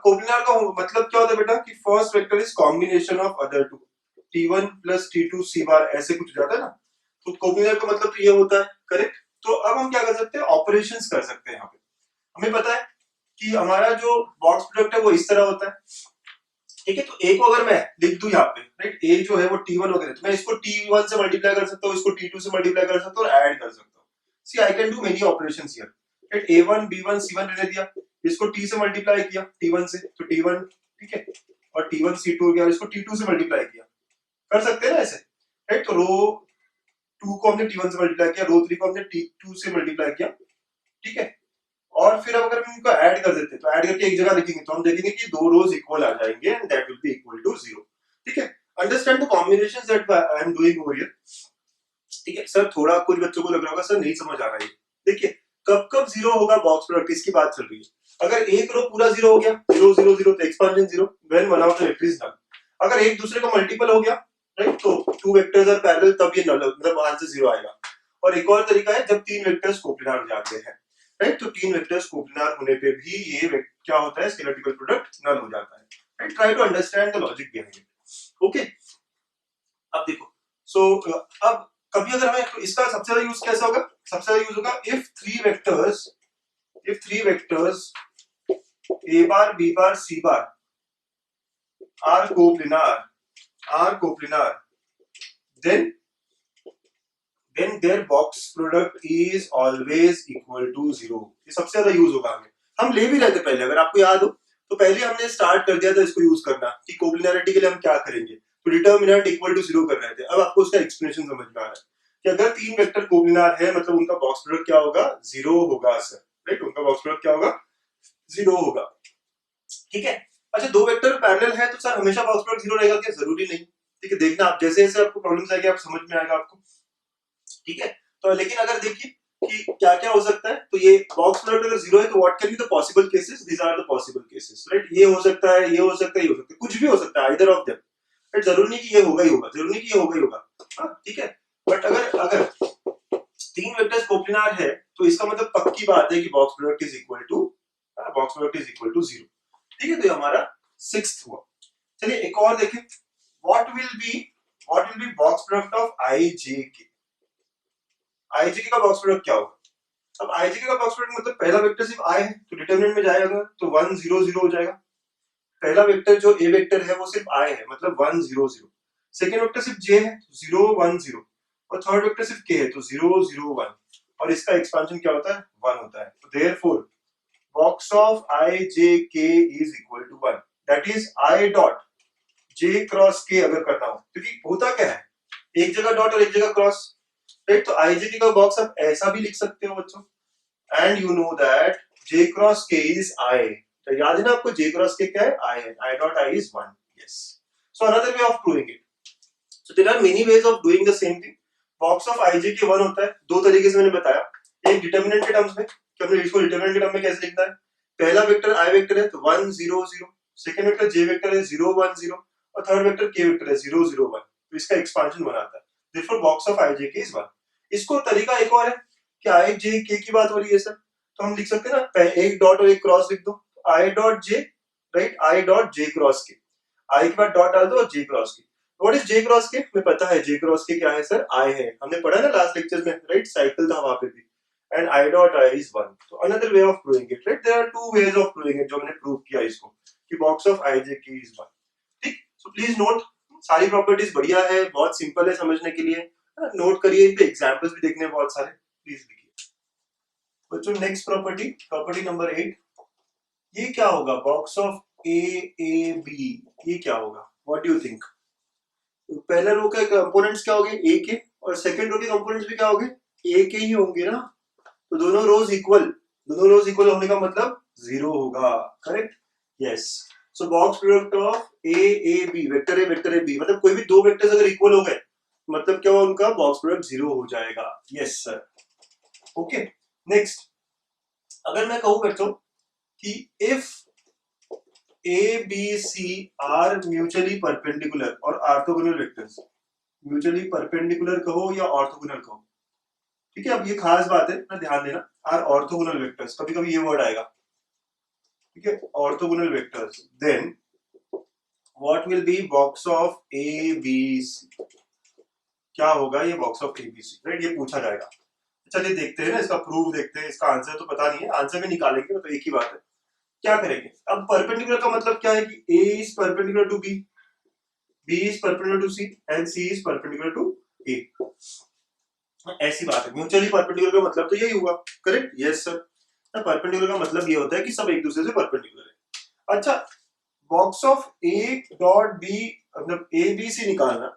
S1: कोप्लिनार का मतलब क्या होता है बेटा, कि first vector is combination of other two, T1 plus T2 C bar, ऐसे कुछ हो जाता है ना, तो कोप्लिनार का मतलब तो ये होता है, करेक्ट। तो अब हम क्या कर सकते हैं, ऑपरेशंस कर सकते हैं। यहाँ पे हमें पता है कि हमारा जो बॉक्स प्रोडक्ट है वो इस तरह होता है, ठीक है। तो ए को अगर मैं लिख दूं यहाँ पे, राइट, ए जो है वो T1 वगैरह, तो मैं इसको T1 से मल्टीप्लाई कर सकता हूँ, इसको T2 से मल्टीप्लाई कर सकता हूँ और ऐड कर सकता हूँ। See I can do many operations here, right. A1 B1 C1 रहने दिया, इसको T से मल्टीप्लाई किया T1 से, तो T1, ठीक है, और T1 C2 हो गया, इसको T2 से मल्टीप्लाई किया, कर सकते हैं ना ऐसे, राइट। तो रो 2 को हमने T1 से मल्टीप्लाई किया, रो 3 को हमने T2 से मल्टीप्लाई किया, ठीक है। और फिर अब अगर हम इनको ऐड कर देते हैं तो ऐड करके एक जगह लिखेंगे तो हम देखेंगे कि दो रोज इक्वल आ जाएंगे and that will be equal to 0, ठीक है। Understand the combinations that I am doing over here, ठीक है। सर थोड़ा कुछ बच्चों को लग रहा होगा सर नहीं समझ आ रहा है, देखिए कब कब 0 होगा बॉक्स प्रोडक्ट, इसकी बात चल रही है। अगर एक रो पूरा 0 हो गया, 0 0 0 तो expansion 0, when one of the vector is null. अगर एक दूसरे का मल्टीपल हो गया, राइट, तो टू वेक्टर्स आर पैरेलल, तब ये नल मतलब आंसर 0 आएगा। और एक और तरीका है जब तीन वेक्टर्स कोप्लानर हो जाते हैं, राइट, तो तीन वेक्टर्स कोप्लानर होने पे भी ये क्या होता है, स्केलर प्रोडक्ट नल हो जाता है, right. Try to understand the logic behind it, okay. अब देखो, सो अब कभी अगर हमें इसका सबसे ज्यादा यूज कैसा होगा, सबसे ज्यादा यूज होगा if three vectors a bar b bar c bar are coplanar then their box product is always equal to 0। ये सबसे ज्यादा यूज होगा हमें, हम ले भी रहे थे पहले, अगर आपको याद हो तो पहले हमने स्टार्ट कर दिया था इसको यूज करना कि कोप्लिनैरिटी के लिए हम क्या करेंगे, तो डिटरमिनेंट इक्वल टू 0 कर रहे थे। अब आपको उसका एक्सप्लेनेशन समझ में आ रहा है कि अगर तीन वेक्टर कोप्लिनार है मतलब उनका बॉक्स प्रोडक्ट क्या होगा, 0 होगा सर, राइट, उनका बॉक्स प्रोडक्ट क्या होगा, 0 होगा, ठीक है। अच्छा, दो वेक्टर पैरेलल है तो सर हमेशा बॉक्स प्रोडक्ट 0 रहेगा क्या, जरूरी नहीं, ठीक है। देखना आप जैसे जैसे आपको प्रॉब्लम्स आएगी आप समझ में आएगा आपको, ठीक है। तो लेकिन अगर देखिए कि क्या क्या हो सकता है, तो ये बॉक्स प्रोडक्ट अगर 0 है तो what can be the possible cases, these are the possible cases, right. ये हो सकता है, ये हो सकता है, ये हो सकता है, कुछ भी हो सकता है, आइदर ऑफ देम, राइट। जरूरी नहीं कि ये होगा ही होगा, जरूरी नहीं कि ये होगा ही होगा, हाँ, ठीक है। बट अगर तीन वेक्टर्स कोप्लिनार है तो इसका मतलब पक्की बात है कि box product is equal to 0, ठीक है। तो ये हमारा 6th हुआ। चलिए एक और देखें, what will be box product of IJK। IJK का बॉक्स प्रोडक्ट क्या होगा, अब IJK का बॉक्स प्रोडक्ट मतलब पहला वेक्टर सिर्फ I है तो डिटरमिनेंट में जाएगा तो 1 0 0 हो जाएगा। पहला वेक्टर जो A वेक्टर है वो सिर्फ I है मतलब 1 0 0। सेकंड वेक्टर सिर्फ J है 0 1 0 और थर्ड वेक्टर सिर्फ K है तो 0 0 1 और इसका एक्सपेंशन क्या होता है, 1 होता है। तो therefore box of IJK is equal to 1, that is I dot J cross K अगर करना हो, क्योंकि होता क्या है, एक जगह डॉट और एक जगह क्रॉस, राइट। तो IJK का बॉक्स आप ऐसा भी लिख सकते हो बच्चों, and you know that J cross K is I, तो याद है ना आपको J cross K क्या है, I है, I dot I is 1, yes। So another way of proving it, so there are many ways of doing the same thing। Box of IJK 1 होता है, दो तरीके से मैंने बताया, एक डिटरमिनेंट के टर्म्स में कि हमने इसको डिटरमिनेंट के टर्म में कैसे लिखना है, पहला वेक्टर I वेक्टर है तो 1 0 0, सेकंड वेक्टर J वेक्टर है 0 1 0 और थर्ड वेक्टर K वेक्टर है 0 0 1, तो इसका एक्सपेंशन 1 आता है। Therefore box of IJK is 1। इसको तरीका एक और है कि IJK की बात हो रही है सर, तो हम लिख सकते हैं ना, एक डॉट और एक क्रॉस लिख दो, I dot J, right, I dot J cross K, I के बाद डॉट डाल दो और J cross K। What is J cross K, हमें पता है J क्रॉस K क्या है सर, I है, हमने पढ़ा ना लास्ट लेक्चर में, राइट, साइकिल था वहां पे भी, and I dot I is 1। So another way of proving it, right? There are two ways of proving it जो मैंने प्रूव किया इसको कि box of IJK is 1, ठीक। So please note, सारी प्रॉपर्टीज बढ़िया है, बहुत सिंपल है समझने के लिए, नोट करिए, इन पे एग्जांपल्स भी देखने हैं बहुत सारे, प्लीज लिखिए बच्चों। नेक्स्ट प्रॉपर्टी नंबर 8, ये क्या होगा, बॉक्स ऑफ AAB, ये क्या होगा, व्हाट डू यू थिंक। पहले रो के कंपोनेंट्स क्या होंगे, A के, और सेकंड रो के कंपोनेंट्स भी क्या होंगे, A के ही होंगे ना, तो दोनों रोज इक्वल होने का मतलब 0 होगा, correct, yes. So box product of AAB, vector A vector AB, मतलब कोई भी दो वेक्टर्स अगर इक्वल हो गए मतलब क्या होगा, उनका बॉक्स प्रोडक्ट 0 हो जाएगा, यस सर, ओके। नेक्स्ट, अगर मैं कहूं बच्चों कि if ABC are mutually perpendicular और ऑर्थोगोनल वेक्टर्स, म्यूचुअली परपेंडिकुलर कहो या ऑर्थोगोनल कहो, ठीक है। अब ये खास बात है ना, ध्यान देना, आर ऑर्थोगोनल वेक्टर्स, कभी कभी ये वर्ड आएगा, ठीक है, orthogonal vectors, then what will be box of ABC, क्या होगा ये बॉक्स ऑफ ABC, राइट, ये पूछा जाएगा। चलिए देखते हैं ना, इसका प्रूफ देखते हैं, इसका आंसर तो पता नहीं है, आंसर में निकालेंगे, तो एक ही बात है, क्या करेंगे। अब परपेंडिकुलर का मतलब क्या है कि A is perpendicular to B, B is perpendicular to C and C is perpendicular to A, ऐसी बात है। म्यूचुअली परपेंडिकुलर का मतलब तो यही हुआ, करेक्ट, यस सर। परपेंडिकुलर का मतलब ये होता है कि सब एक दूसरे से परपेंडिकुलर है। अच्छा, box of A dot B मतलब ABC निकालना,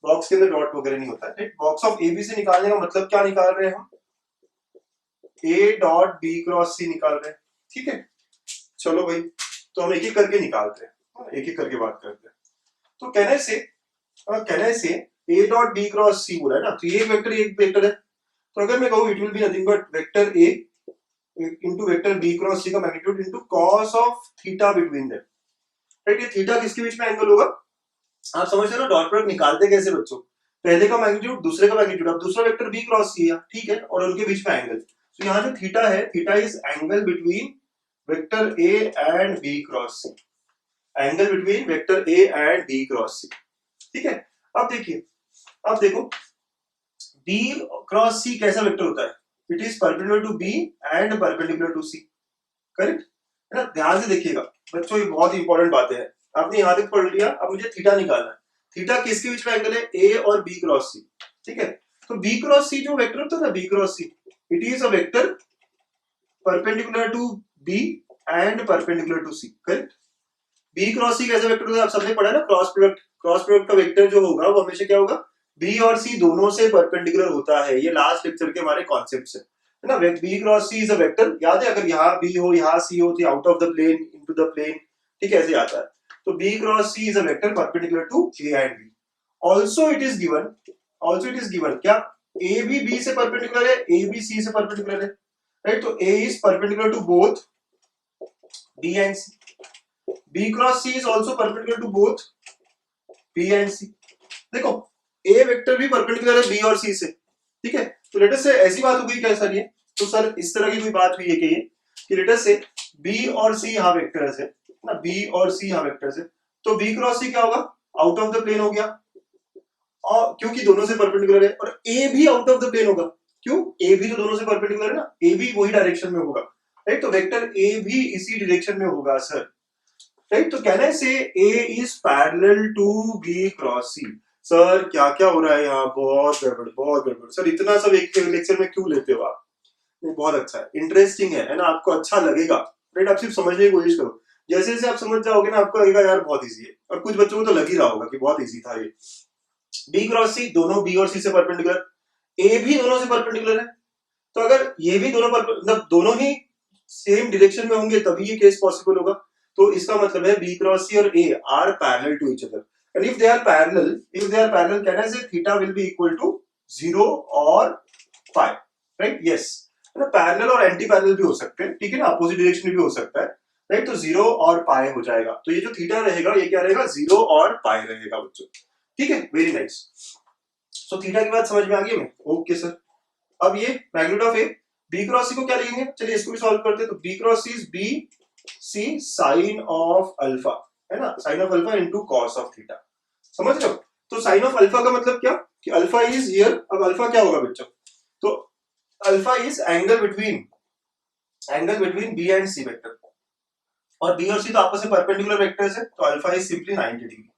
S1: बॉक्स के अंदर डॉट वगैरह नहीं होता है, right. Box of A B से निकालने का मतलब क्या निकाल रहे हैं हम, A dot B cross C निकाल रहे हैं, ठीक है। चलो भाई, तो हम एक एक करके निकालते हैं, एक एक करके बात करते हैं। तो कहने से ए डॉट बी क्रॉस सी बोला है ना, तो ये वेक्टर एक वेक्टर है, तो अगर मैं कहूँ it will be nothing but vector A into vector B cross C का magnitude into cos of theta between them, right. ये थीटा किसके बीच में एंगल होगा, आप समझते हो ना, डॉट प्रोडक्ट निकालते कैसे बच्चों, पहले का मैग्नीट्यूड दूसरे का मैग्नीट्यूड, अब दूसरा वेक्टर बी क्रॉस सी है, ठीक है, और उनके बीच में एंगल, तो यहाँ जो थीटा है, theta is angle between vector A and B cross C, angle between vector A and B cross C, ठीक है। अब देखिए, अब देखो बी क्रॉस सी कैसा वेक्टर होता है, it is perpendicular to B and perpendicular to C, correct है ना। ध्यान से देखिएगा बच्चों, ये बहुत इंपॉर्टेंट बातें हैं, आपने यहां तक पढ़ लिया, अब मुझे थीटा निकालना है, थीटा किसके बीच में एंगल है, ए और बी क्रॉस सी, ठीक है। तो बी क्रॉस सी जो वेक्टर होता है ना, B cross C, it is a vector perpendicular to B and perpendicular to C, correct. B cross C कैसे वेक्टर होता है, आप सबने पढ़ा है ना, क्रॉस प्रोडक्ट का वेक्टर जो होगा वो हमेशा क्या होगा, बी और सी दोनों से परपेंडिकुलर होता है, ये लास्ट लेक्चर के हमारे कॉन्सेप्ट्स है ना। B cross C is a vector, याद है, अगर यहाँ बी हो यहाँ सी हो तो out of the plane into the plane, ठीक है, ऐसे आता है। तो B cross C is a vector perpendicular to A and B, also it is given क्या, ए भी बी से परपेंडिकुलर है, ए भी सी से परपेंडिकुलर है, राइट। तो A is perpendicular to both B and C, B cross C is also perpendicular to both B and C। देखो A vector भी परपेंडिकुलर है B और C से, ठीक है। तो लेट अस से ऐसी बात हो गई क्या सर, ये तो सर इस तरह की कोई बात हुई है कि लेट अस से B और C यहाँ वेक्टर्स है ना, B और C यहाँ वेक्टर्स है, तो B क्रॉस C क्या होगा, आउट ऑफ द प्लेन हो गया, और क्योंकि दोनों से परपेंडिकुलर है, और A भी आउट ऑफ द प्लेन होगा, क्यों, A भी तो दोनों से परपेंडिकुलर है ना, A भी वही डायरेक्शन में होगा, राइट। तो वेक्टर A भी इसी डायरेक्शन में होगा सर, राइट। तो कहना से A is parallel to B cross C, sir क्या क्या हो रहा है यहाँ, बहुत गड़बड़ बहुत गड़बड़, सर इतना सब एक लेक्चर में क्यों लेते हो आप, नहीं बहुत अच्छा है, इंटरेस्टिंग है ना, आपको अच्छा लगेगा, राइट। आप सिर्फ समझने की कोशिश करो, जैसे जैसे आप समझ जाओगे ना आपको लगेगा यार बहुत इजी है, और कुछ बच्चों को तो लग ही रहा होगा कि बहुत इजी था ये। B क्रॉस C दोनों B और C से परपेंडिकुलर, A भी दोनों से परपेंडिकुलर है, तो अगर ये भी दोनों मतलब दोनों ही सेम डायरेक्शन में होंगे तभी ये केस पॉसिबल होगा, तो इसका मतलब है B क्रॉस C और A are parallel to each other, and if they are parallel कहने से theta will be equal to 0 और पाई, राइट, यस, ना पैरेलल और एंटी पैरेलल भी हो सकते हैं, ठीक है ना, अपोजिट डायरेक्शन भी हो सकता है, राइट। तो 0 और पाई हो जाएगा, तो ये जो थीटा रहेगा ये क्या रहेगा, 0 और पाई रहेगा बच्चों, ठीक है, वेरी नाइस। सो थीटा की बात समझ में आ गई हमें, ओके सर। अब ये magnitude of A B cross C को क्या लिखेंगे, चलिए इसको भी सॉल्व करते हैं, तो B cross C is B C sine of alpha, है ना, sine of alpha into cos of theta, समझ रहे हो। तो साइन ऑफ अल्फा का मतलब क्या, कि अल्फा इज हियर, अब अल्फा क्या होगा बच्चों, तो alpha is angle between B and C vector, और बी और सी तो आपस में परपेंडिकुलर वेक्टर्स है, तो alpha is simply 90 degree,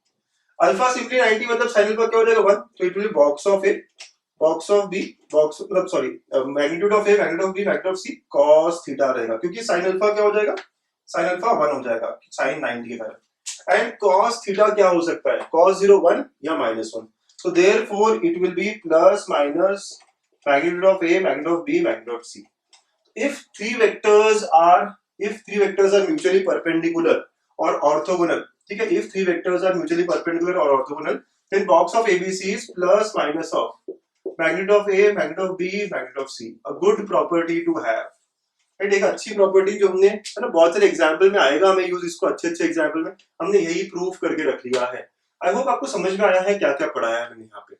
S1: alpha simply 90 मतलब साइन अल्फा क्या हो जाएगा 1, तो it will box of A box of B box मतलब sorry magnitude of A magnitude of B magnitude of C cos theta रहेगा, क्योंकि साइन अल्फा क्या हो जाएगा, साइन अल्फा 1 हो जाएगा साइन 90 के कारण, एंड कॉस थीटा क्या हो सकता है, कॉस 0 1 या -1, so therefore it will be plus minus magnitude of a magnitude of b magnitude of c if three vectors are mutually perpendicular or orthogonal, ठीक है, if three vectors are mutually perpendicular or orthogonal then box of abc is plus minus of magnitude of a magnitude of b magnitude of c, a good property to have, right. एक अच्छी property जो हमने, है ना, बहुत सारे example में आएगा हमें यूज इसको, अच्छे अच्छे एग्जांपल में हमने यही प्रूफ करके रख लिया है। आई होप आपको समझ में आया है क्या क्या पढ़ाया है मैंने यहाँ पे,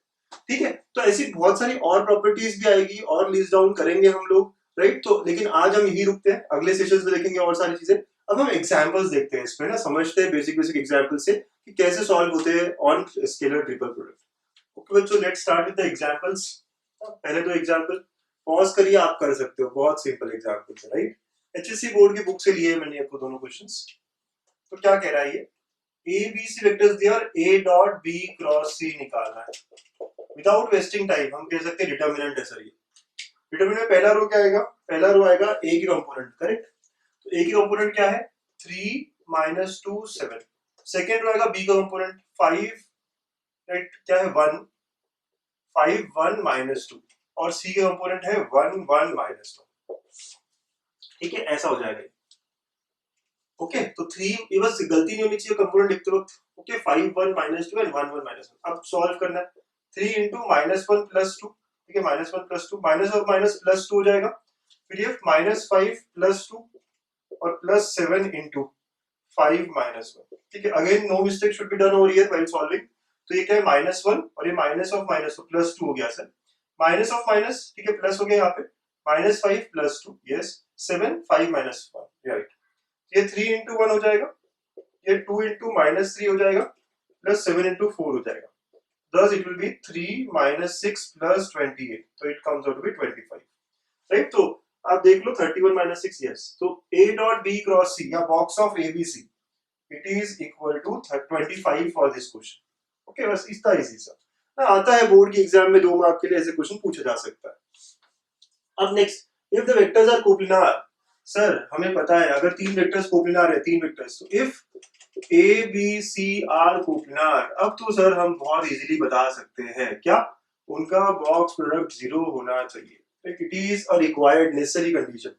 S1: ठीक है। तो ऐसी बहुत सारी और प्रॉपर्टीज भी आएगी और लिस्ट डाउन करेंगे हम लोग, राइट। तो लेकिन आज हम यही रुकते हैं, अगले सेशंस में देखेंगे और सारी चीजें। अब हम एग्जांपल्स देखते हैं इसमें ना, समझते हैं बेसिक एग्जांपल से कि कैसे सॉल्व होते हैं on scalar triple product. Okay बच्चों, let's start with the examples. पहले दो एग्जांपल पॉज करिए, आप कर सकते हो, बहुत सिंपल एग्जांपल्स है, राइट। एचएससी बोर्ड की बुक से लिए मैंने आपको दोनों क्वेश्चंस। तो क्या कह रहा है ये, ए बी सी वेक्टर्स दिया और ए डॉट बी क्रॉस सी निकालना है विदाउट वेस्टिंग टाइम। हम कह सकते हैं डिटर्मिनेंट है सर ये। डिटर्मिनेंट पहला रो क्या आएगा, पहला रो आएगा ए की कंपोनेंट, करेक्ट। तो ए की कंपोनेंट क्या है 3 - 2 7, सेकंड रो आएगा बी का कंपोनेंट 5, राइट, क्या है 1, 5 1 -2 और C का कंपोनेंट है 1 1 -1। ठीक है, ऐसा हो जाएगा। ओके, तो 3 ये बस गलती नहीं होनी चाहिए कंपोनेंट लिखते वक्त। Okay, 5 1 -2 and 1 1 -1। अब सॉल्व करना है। 3 into -1 + 2, ठीक है, -1 + 2, माइनस और माइनस +2 हो जाएगा। फिर ये -5 + 2 और +7 into 5 -1। ठीक है, again no mistake should be done over here while solving. तो ये क्या है, -1 और ये माइनस ऑफ माइनस तो +2 हो गया सर। माइनस ऑफ माइनस, ठीक है, प्लस हो गया यहाँ पे। -5 + 2, यस, 7 5 -1, राइट। ये 3 into 1 हो जाएगा, ये 2 into -3 हो जाएगा, प्लस 7 into 4 हो जाएगा। Thus it will be 3 - 6 + 28, तो it comes out to be 25, right. तो आप देख लो 31 - 6, यस। तो A dot B cross C या box of ABC, it is equal to 25 for this question। Okay, बस इतना इजी सा ना, आता है बोर्ड की एग्जाम में 2 मार्क के लिए ऐसे क्वेश्चन पूछा जा सकता है। अब next, if the vectors are coplanar, sir हमें पता है अगर 3 वेक्टर्स कोप्लिनार है, 3 वेक्टर्स, तो if A B C are coplanar, अब तो सर हम बहुत इजीली बता सकते हैं क्या, उनका बॉक्स प्रोडक्ट 0 होना चाहिए। It is a required necessary condition.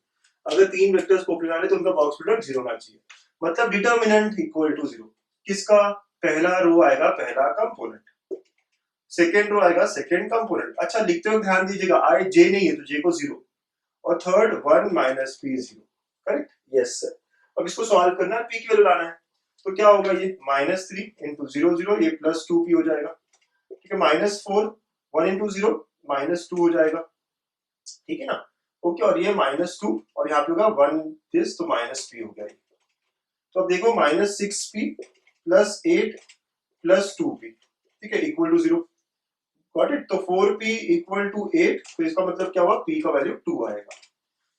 S1: अगर 3 वेक्टर्स कोप्लिनार है तो उनका बॉक्स प्रोडक्ट 0 होना चाहिए। मतलब डिटर्मिनेंट इक्वल टू 0। किसका, पहला रो आएगा पहला कंपोनेंट, सेकेंड रो आएगा सेकेंड कंपोनेंट। अच्छा, लिखते हुए ध्यान दीजिएगा, आई जे नहीं है तो जे को 0, और third 1 - p 0, correct, yes sir. अब इसको सॉल्व करना है, p की वैल्यू लाना है, तो क्या होगा, ये -3 into 0 0, ये +2p हो जाएगा। ठीक है, -4 1 into 0 -2 हो जाएगा। ठीक है ना, ओके, और ये -2 और यहाँ पे होगा 1 दिस, तो -p हो गया। तो अब देखो -6p + 8 + 2p, ठीक है, इक्वल टू 0। Got it. तो 4p = 8, तो इसका मतलब क्या हुआ, p का वैल्यू 2 आएगा।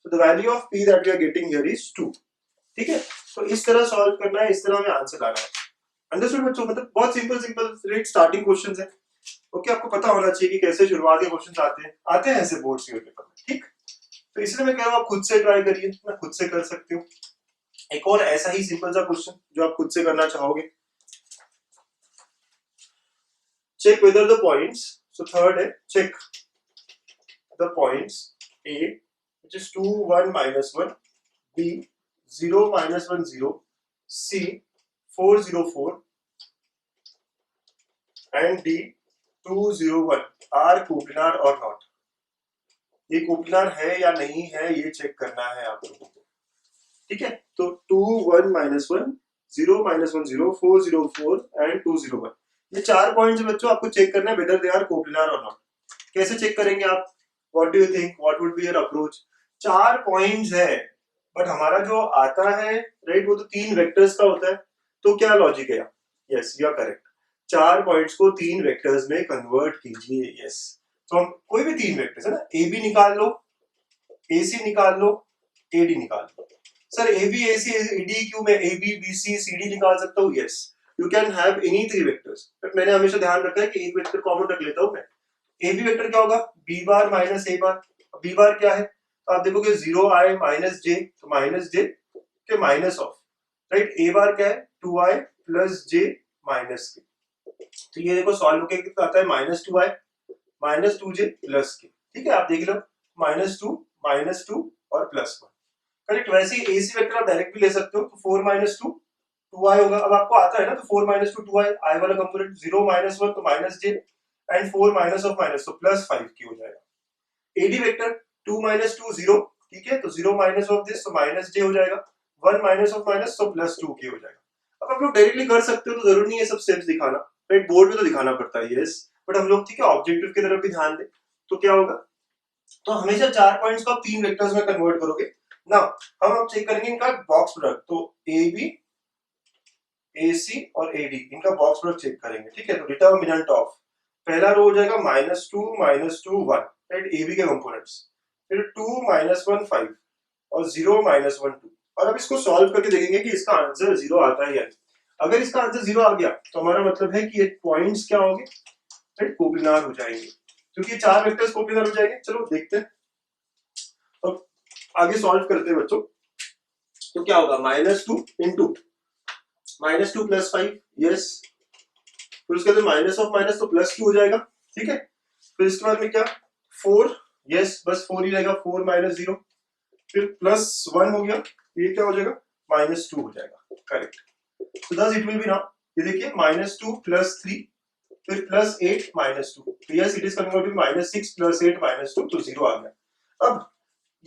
S1: So the value of p that we are getting here is 2। ठीक है, तो इस तरह सॉल्व करना है, इस तरह हमें आंसर लाना है। अंडरस्टूड बच्चों, मतलब बहुत सिंपल रेट स्टार्टिंग क्वेश्चंस है। ओके, आपको पता होना चाहिए कि कैसे शुरुआत के क्वेश्चंस आते हैं ऐसे बोर्ड के पेपर में। ठीक, तो इसलिए मैं कह रहा हूं आप खुद से ट्राई करिए, ना खुद से कर सकते हो। एक और ऐसा ही सिंपल सा क्वेश्चन जो आप खुद से करना चाहोगे। Check whether the points, so third है, check the points A which is 2 1 -1, B 0 -1 0, C 4 0 4 and D 2 0 1 are कोप्लिनार और नॉट। ये कोप्लिनार है या नहीं है ये चेक करना है आप लोगों को। ठीक है, तो 2 1 -1 0 -1 0 4 0 4 एंड 2 0 1, ये 4 पॉइंट्स बच्चों आपको चेक करना है वेदर दे आर कोप्लिनार और नॉट। कैसे चेक करेंगे आप, what do you think, what would be your approach. 4 points है, बट हमारा जो आता है, राइट, वो तो 3 वेक्टर्स का होता है। तो क्या लॉजिक है, yes you are correct, 4 points को 3 वेक्टर्स में कन्वर्ट कीजिए, यस। तो हम कोई भी 3 वेक्टर्स है ना, ए बी निकाल लो, ए सी निकाल लो, ए डी निकाल लो। Sir A B A C A D क्यों, मैं A B B C C D निकाल सकता हूँ, yes, you can have any 3 vectors, but मैंने हमेशा ध्यान रखा है कि एक वेक्टर कॉमन रख लेता हूँ मैं। ए बी वेक्टर क्या होगा, बी बार माइनस ए बार। बी बार क्या है, तो आप देखोगे 0 आए -j, तो -j के माइनस ऑफ, राइट। ए बार क्या है, 2i + j -k। तो ये देखो सॉल्व होके कितना आता है, -2i -2j + k। ठीक है, आप देख लो -2 -2 और +1, करेक्ट। वैसे ही एसी वेक्टर आप डायरेक्ट भी ले सकते हो, तो 4 -2 2i होगा। अब आपको आता है ना, तो 4 -2 2i, i वाला कंपोनेंट 0 -1 तो -j and 4 minus of minus, तो +5k हो जाएगा। एडी वेक्टर 2 -2 0, ठीक है, तो 0 माइनस ऑफ दिस, तो -j हो जाएगा। 1 माइनस ऑफ माइनस, तो +2k हो जाएगा। अब आप लोग डायरेक्टली कर सकते हो, तो जरूरी नहीं है सब स्टेप्स दिखाना, राइट, बोर्ड में तो दिखाना पड़ता है, यस, बट हम लोग, ठीक है, ऑब्जेक्टिव की तरफ भी ध्यान दें। तो क्या होगा, तो हमेशा 4 पॉइंट्स को आप 3 वेक्टर्स में कन्वर्ट करोगे ना। हम अब चेक करेंगे इनका बॉक्स प्रोडक्ट, तो ए बी ए सी और ए डी, इनका बॉक्स प्रोडक्ट चेक करेंगे। ठीक है, तो डिटर्मिनेंट ऑफ, पहला रो हो जाएगा -2 -2 1, राइट, ए बी के कंपोनेंट्स, फिर 2 -1 5 और 0 -1 2। और अब इसको सॉल्व करके देखेंगे कि इसका आंसर 0 आता है या नहीं। अगर इसका आंसर 0 आ गया तो हमारा मतलब है कि ये पॉइंट्स क्या होंगे, राइट, कोप्लिनार हो जाएंगे, क्योंकि 4 वेक्टर्स कोप्लिनार हो जाएंगे। चलो देखते हैं, अब आगे सॉल्व करते हैं बच्चों। तो क्या होगा, -2 into -2 + 5, यस, फिर उसके बाद माइनस ऑफ माइनस, तो +2 हो जाएगा। ठीक है, फिर इसके बाद में क्या 4, यस बस 4 ही रहेगा, 4 माइनस 0, फिर प्लस 1 हो गया, ये क्या हो जाएगा -2 हो जाएगा, correct. So thus it will be now, ये देखिए -2 + 3 फिर +8 -2, तो yes it is coming out to -6 + 8 -2, तो 0 आ गया। अब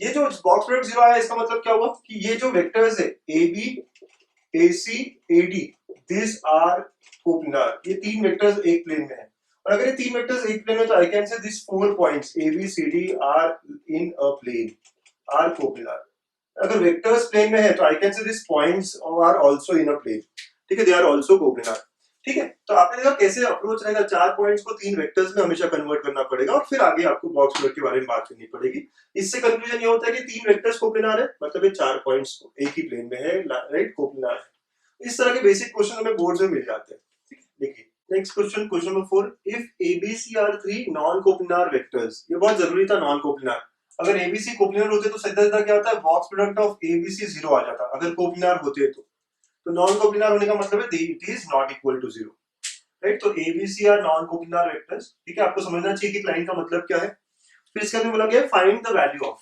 S1: ये जो बॉक्स प्रोडक्ट 0 आया इसका मतलब क्या हुआ कि ये जो वेक्टर्स है AB AC AD this are coplanar, ये तीन वेक्टर्स एक प्लेन में है, और अगर ये तीन वेक्टर्स एक प्लेन में तो I can say this 4 points ABCD are in a plane are coplanar. अगर वेक्टर्स प्लेन में है तो I can say this points are also in a plane, ठीक है, दे आर आल्सो कोप्लानर, ठीक है। तो आपने देखा कैसे अप्रोच रहेगा, 4 पॉइंट्स को 3 वेक्टर्स में हमेशा कन्वर्ट करना पड़ेगा और फिर आगे आपको बॉक्स प्रोडक्ट के बारे में बात करनी पड़ेगी। इससे कंक्लूजन ये होता है कि 3 वेक्टर्स कोप्लानर है, मतलब ये 4 पॉइंट्स को एक ही प्लेन में है, राइट, कोप्लानर है। इस तरह के बेसिक क्वेश्चन हमें बोर्ड में मिल जाते हैं, ठीक है। देखिए next question, question number 4, if ABC are 3 non coplanar vectors, ये बहुत जरूरी था नॉन कोप्लानर। अगर ABC कोप्लानर होते तो सीधा सीधा क्या होता है, बॉक्स प्रोडक्ट ऑफ ABC 0 आ जाता, अगर कोप्लानर होते तो नॉन कोप्लानर होने का मतलब है it is not equal to 0, right. तो ABC are non coplanar vectors, ठीक है, आपको समझना चाहिए कि लाइन का मतलब क्या है। फिर इसके अंदर बोला गया find the value of,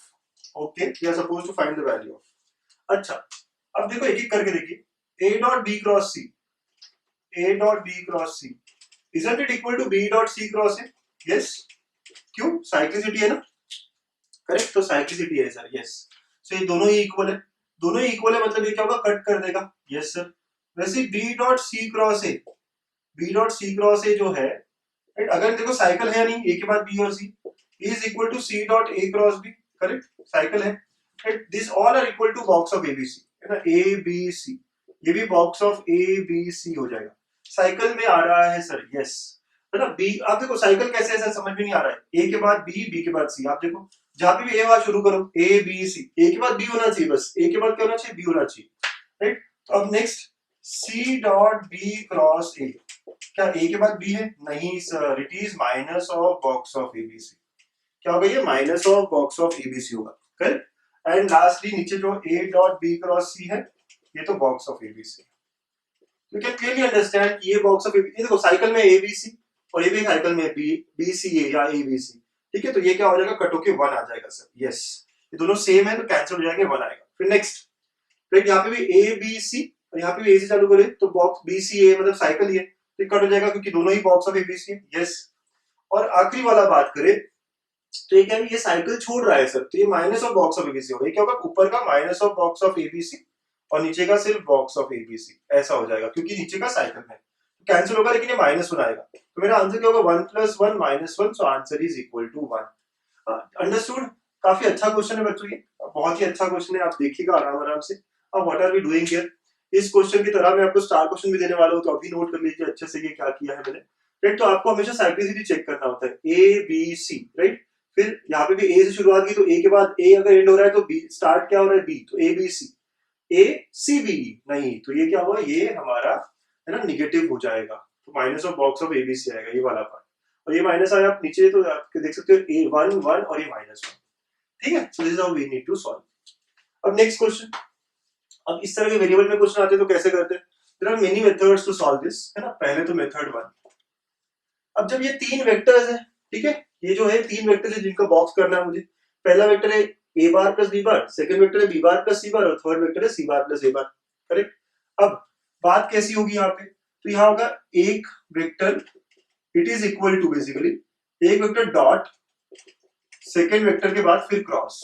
S1: okay, we are supposed to find the value of. अच्छा अब देखो एक एक करके देखिए, A dot B cross C, A dot B cross C, isn't it equal to B dot C cross A? yes, क्यों, cyclicity है ना, करेक्ट, तो साइक्लिसिटी है सर, यस। सो ये दोनों ही इक्वल है, दोनों ही इक्वल है मतलब ये क्या होगा, कट कर देगा, यस सर। वैसे B dot C cross A, B dot C cross A जो है, राइट, अगर देखो साइकिल है नहीं, A के बाद B और C is equal to C dot A cross B, correct, cycle है, right. This all are equal to box of ABC, है ना, ABC, ये भी बॉक्स ऑफ ABC हो जाएगा, साइकिल में आ रहा है सर, यस, है ना। बी, आप देखो साइकिल कैसे है सर, समझ में नहीं आ रहा है, A के बाद B, B के बाद C, आप देखो जहां पे भी A वहां शुरू करो, A B C, A के बाद B होना चाहिए, बस A के बाद क्या होना चाहिए, B होना चाहिए, राइट। तो अब next C dot B cross A, क्या A के बाद B है, नहीं sir, it is minus of box of ABC, क्या होगा ये, minus of box of ABC होगा, करेक्ट। एंड लास्टली नीचे जो A dot B cross C है, ये तो box of ABC, you can clearly understand कि ये बॉक्स ऑफ ABC, देखो साइकिल में ABC और ये भी साइकिल में BCA या ABC, ठीक है, तो ये क्या हो जाएगा, कट होके 1 आ जाएगा सर, यस, ये दोनों सेम है तो कैंसिल हो जाएंगे, 1 आएगा। फिर नेक्स्ट, राइट, यहाँ पे भी ABC और यहाँ पे भी A से चालू करें तो बॉक्स BCA मतलब साइकिल ही है, तो कट हो जाएगा क्योंकि दोनों ही बॉक्स ऑफ ABC है, यस। और आखिरी वाला बात करें तो ये क्या है, ये साइकिल छोड़ रहा है सर, तो ये minus of box of ABC होगा, ये क्या होगा, ऊपर का minus of box of ABC और नीचे का सिर्फ बॉक्स ऑफ ABC, ऐसा हो जाएगा क्योंकि नीचे का साइकिल है, तो कैंसिल होगा लेकिन ये -1 आएगा, तो मेरा आंसर क्या होगा, 1 + 1 -1, so answer is equal to 1। Understood, काफी अच्छा क्वेश्चन है बच्चों, ये बहुत ही अच्छा क्वेश्चन है, आप देखिएगा आराम आराम से। अब what are we doing here, इस क्वेश्चन की तरह मैं आपको स्टार क्वेश्चन भी देने वाला हूं, तो अभी नोट कर लीजिए अच्छे से ये क्या किया है मैंने, राइट। तो आपको हमेशा साइक्लिसिटी चेक करना होता है, ABC, राइट। फिर यहाँ पे भी A से शुरुआत की तो A के बाद A अगर एंड हो रहा है तो B स्टार्ट क्या हो रहा है, B, तो ABC, ACB, नहीं तो ये क्या हुआ, ये हमारा है ना निगेटिव हो जाएगा, तो minus of box of ABC आएगा, ये वाला पार्ट, और ये माइनस आया आप नीचे तो आप देख सकते हो A1 1 और ये -1, ठीक है। So this is how we need to solve. अब नेक्स्ट क्वेश्चन, अब इस तरह के वेरिएबल में क्वेश्चन आते हैं तो कैसे करते हैं, there are many methods to solve this, है ना। पहले तो मेथड 1, अब जब ये तीन वेक्टर्स है, ठीक है, ये जो है तीन वेक्टर्स है जिनका बॉक्स करना है मुझे, पहला वेक्टर है A bar plus B bar, second vector है B बार प्लस C बार और थर्ड वेक्टर है C bar plus A bar, correct. अब बात कैसी होगी यहाँ पे, तो यहाँ होगा एक vector, it is equal to basically एक वेक्टर डॉट सेकंड वेक्टर के बाद फिर क्रॉस,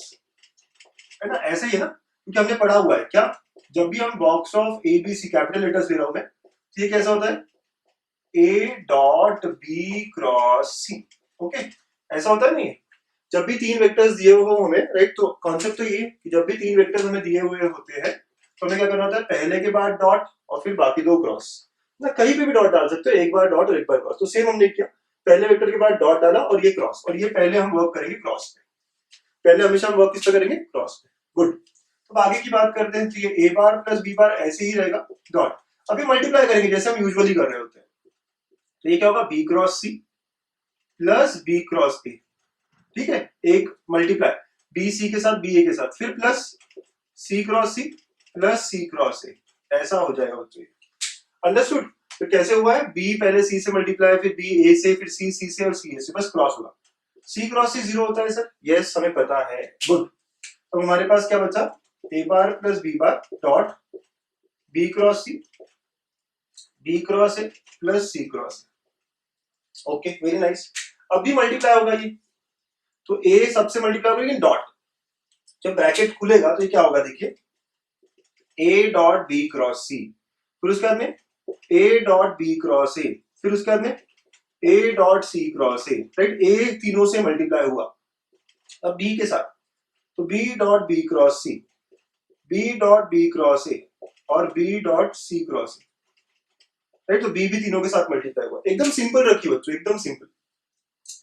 S1: है ना, ऐसे ही है ना, क्योंकि हमने पढ़ा हुआ है क्या, जब भी हम box of ABC capital letters ले रहा हूं मैं, तो ये कैसा होता है, A dot B cross C, okay, ऐसा होता है नहीं, जब भी तीन वेक्टर्स दिए हुए हो हमें, राइट, तो कॉन्सेप्ट तो ये कि जब भी तीन वेक्टर्स हमें दिए हुए होते हैं तो हमें क्या करना होता है, पहले के बाद डॉट और फिर बाकी दो क्रॉस, ना कहीं पे भी डॉट डाल सकते हो, एक बार डॉट और एक बार क्रॉस, तो सेम हमने किया, पहले वेक्टर के बाद डॉट डाला और ये क्रॉस, और ये पहले हम वर्क करेंगे क्रॉस पे, पहले हमेशा हम वर्क किस पे करेंगे, क्रॉस पे, गुड। तो आगे की बात करते हैं, तो ये A बार प्लस B बार ऐसे ही रहेगा डॉट, अभी मल्टीप्लाई करेंगे जैसे हम यूजुअली कर रहे होते हैं, तो ये क्या होगा, B cross C plus B cross A, ठीक है, एक मल्टीप्लाई B C के साथ B A के साथ, फिर plus C cross C plus C cross A, ऐसा हो जाएगा बच्चों, अंडरस्टूड। तो कैसे हुआ है, B पहले C से मल्टीप्लाई, फिर B A से, फिर C से और C A से, बस क्रॉस होगा, सी क्रॉस सी 0 होता है सर, यस हमें पता है, गुड। तो हमारे पास क्या बचा, A bar plus B bar dot B cross C, B cross A plus C cross A. Okay very nice. अब भी मल्टीप्लाई होगा ये, तो ए सबसे मल्टीप्लाई होगा लेकिन डॉट, जब ब्रैकेट खुलेगा तो ये क्या होगा देखिए, A dot B cross C, फिर उसके बाद में A dot B cross A, फिर उसके बाद में A dot C cross A, right, A तीनों से मल्टीप्लाई हुआ। अब बी के साथ, तो B dot B cross C, B dot B cross A और B dot C cross A, right, तो बी भी तीनों के साथ मल्टीप्लाई हुआ। एकदम सिंपल रखिए बच्चों, एकदम सिंपल,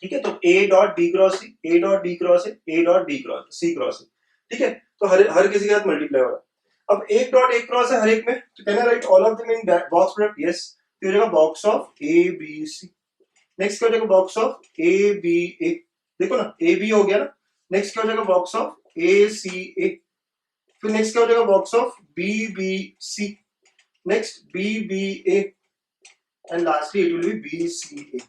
S1: ठीक है। तो A dot B cross C, A dot B cross A, A dot B cross C cross A, ठीक है। तो हर किसी के साथ मल्टीप्लाई हो रहा है। अब एक डॉट एक क्रॉस है हर एक में, तो कहना write all of them in box product, yes, तो हो जाएगा box of A B C. Next क्या हो जाएगा, box of A B A, देखो ना ए बी हो गया ना। नेक्स्ट क्या हो जाएगा, बॉक्स ऑफ ए सी ए, फिर नेक्स्ट क्या हो जाएगा, box of B B C, next B B A and lastly it will be B C A.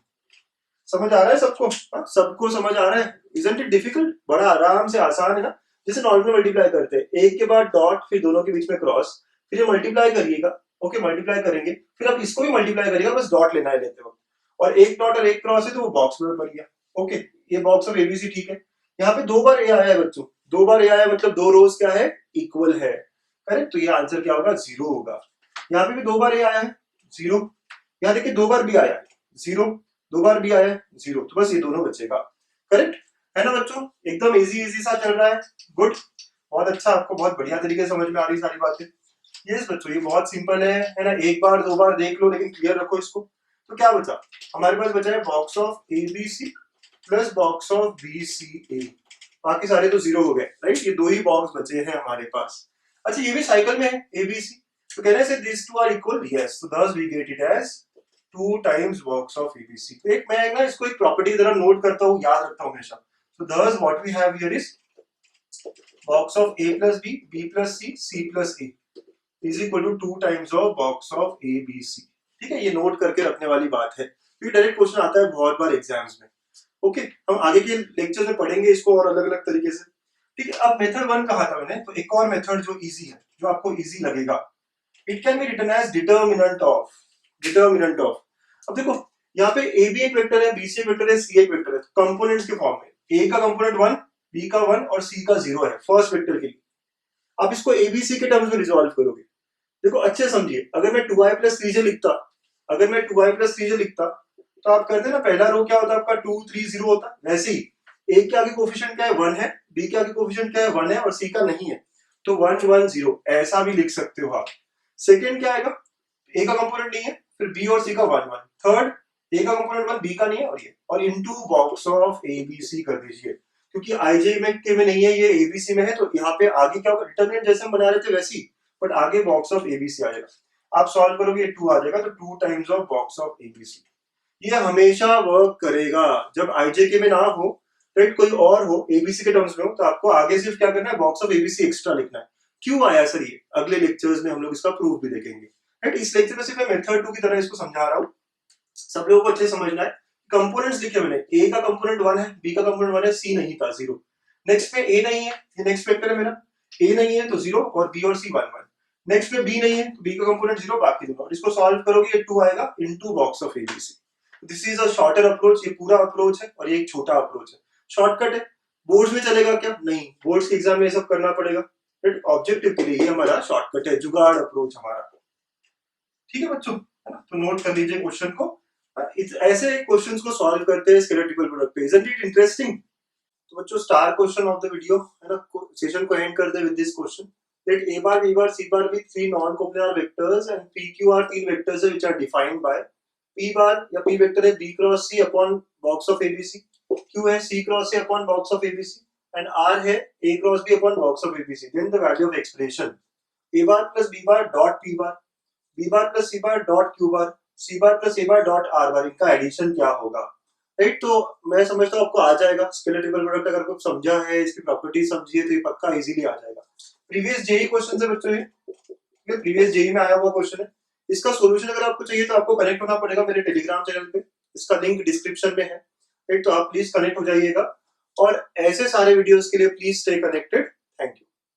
S1: समझ आ रहा है सबको? सबको समझ आ रहा है? Isn't it difficult? बड़ा आराम से आसान है ना, जैसे नॉर्मल मल्टीप्लाई करते हैं, एक के बाद डॉट फिर दोनों के बीच में क्रॉस, फिर ये मल्टीप्लाई करिएगा, ओके मल्टीप्लाई करेंगे, फिर आप इसको भी मल्टीप्लाई करिएगा, बस डॉट लेना है लेते वक्त, और एक डॉट और एक क्रॉस है तो वो बॉक्स में बन गया। ओके ये बॉक्स ऑफ एबीसी, ठीक है। यहाँ पे दो बार ए आया है बच्चों, दो बार ए आया मतलब दो रोज क्या है, इक्वल है, करेक्ट, तो ये आंसर क्या होगा, 0 होगा। यहाँ पे भी दो बार ए आया है, 0, यहाँ देखिए दो बार बी आया है, 0, दो बार बी आया है, 0, तो बस ये दोनों बचेगा, करेक्ट है ना बच्चों? एकदम इजी इजी सा चल रहा है, गुड, बहुत अच्छा, आपको बहुत बढ़िया तरीके से समझ में आ रही सारी बातें। यस बच्चों ये बहुत सिंपल है ना, एक बार दो बार देख लो लेकिन क्लियर रखो इसको। तो क्या बचा हमारे पास, बचा है box of A B C plus box of B C A, बाकी सारे तो 0 हो गए, राइट, ये दो ही बॉक्स बचे हैं हमारे पास। अच्छा ये भी साइकिल में है ए बी सी, तो कहने से this two are equal, yes, तो thus we get it as 2 times box of ABC। तो एक मैं ना इसको एक प्रॉपर्टी की तरह नोट करता हूँ, याद रखता हूँ हमेशा। So thus what we have here is box of A plus B, B plus C, C plus A is equal to 2 times of box of A, B, C। ठीक है, ये नोट करके रखने वाली बात है, क्योंकि डायरेक्ट क्वेश्चन आता है बहुत बार एग्जाम्स में। ओके हम आगे के लेक्चर में पढ़ेंगे इसको और अलग अलग तरीके से, ठीक है। अब मेथड 1 कहा था मैंने, तो एक और मेथड जो इजी है, जो आपको इजी लगेगा, it can be written as determinant of, determinant of. अब देखो यहाँ पे ए भी एक वेक्टर है, बी सी एक वेक्टर है, सी एक वेक्टर है, कंपोनेंट्स के फॉर्म में ए का कंपोनेंट 1, बी का 1 और सी का 0 है फर्स्ट वेक्टर के लिए। आप इसको एबीसी के टर्म्स में रिजॉल्व करोगे, देखो अच्छे समझिए, अगर मैं 2i प्लस 3j लिखता, अगर मैं 2i प्लस 3j लिखता, तो आप करते ना पहला रो क्या होता है आपका 2 3 0 होता, वैसे ही ए के आगे कोफिशिएंट क्या है 1 है, बी के आगे कोफिशिएंट क्या है 1 है और सी का नहीं है, तो 1 1 0 ऐसा भी लिख सकते हो आप। सेकंड क्या आएगा, ए का कंपोनेंट नहीं है, फिर बी और सी का 1 1, थर्ड ए का कंपोनेंट 1 बी का नहीं है और ये, और इनटू बॉक्स ऑफ एबीसी कर दीजिए, क्योंकि आईजे में के में नहीं है, ये एबीसी में है, तो यहाँ पे आगे क्या होगा, डिटरमिनेंट जैसे हम बना रहे थे वैसी, बट आगे बॉक्स ऑफ एबीसी आ जाएगा। आप सॉल्व करोगे 2 आ जाएगा, तो 2 times of box of ABC. ये हमेशा वर्क करेगा जब आईजे के में ना हो, राइट, कोई और हो एबीसी के टर्म्स में हो, तो आपको आगे सिर्फ क्या करना है, बॉक्स ऑफ एबीसी एक्स्ट्रा लिखना है। क्यों आया सर ये, अगले लेक्चर्स में हम लोग इसका प्रूफ भी देखेंगे, राइट। इस लेक्चर में सिर्फ मैं मेथड 2 की तरह इसको समझा रहा हूँ, सब लोगों को अच्छे समझना है। कंपोनेंट्स लिखे मैंने, ए का कंपोनेंट 1 है, बी का कंपोनेंट 1 है, सी नहीं था 0, नेक्स्ट में ए नहीं है, ये नेक्स्ट वेक्टर है मेरा, ए नहीं है तो 0 और बी और सी 1 1, नेक्स्ट में बी नहीं है तो बी का कंपोनेंट 0, बाकी दोनों, और इसको सॉल्व करोगे ये 2 आएगा into box of ABC. This is a shorter approach, ये पूरा अप्रोच है और ये एक छोटा अप्रोच है, शॉर्टकट है। बोर्ड्स में चलेगा क्या, नहीं, बोर्ड्स के एग्जाम में ये सब करना पड़ेगा, राइट, ऑब्जेक्टिव के लिए ये हमारा शॉर्टकट है, जुगाड़ अप्रोच हमारा, ठीक है बच्चों, है ना। तो नोट कर लीजिए क्वेश्चन को, ऐसे क्वेश्चंस को सॉल्व करते हैं स्केलेटिकल प्रोडक्ट पे, इजंट इट इंटरेस्टिंग? तो बच्चों star question of the video, है ना, सेशन को एंड कर दे with this question, let a bar b bar c bar be three non coplanar vectors and pq are तीन vectors है which are defined by p bar या p vector है b cross c upon box of abc, q है c cross c upon box of abc and r है a cross b upon box of abc, then the value of expression a bar plus b bar dot p bar, b bar plus c bar dot q bar, c bar plus a bar dot r bar, इनका addition क्या होगा, right. तो मैं समझता हूँ आपको आ जाएगा स्केलेटिकल product, अगर कुछ समझा है, इसकी प्रॉपर्टी समझिए तो ये पक्का इजीली आ जाएगा। प्रीवियस जेई क्वेश्चन है बच्चों, ये प्रीवियस जेई में आया हुआ क्वेश्चन है, इसका सॉल्यूशन अगर आपको चाहिए तो आपको कनेक्ट होना पड़ेगा मेरे टेलीग्राम चैनल पे, इसका लिंक डिस्क्रिप्शन में है, राइट? तो आप प्लीज कनेक्ट हो जाइएगा और ऐसे सारे वीडियोस के लिए please stay connected. Thank you.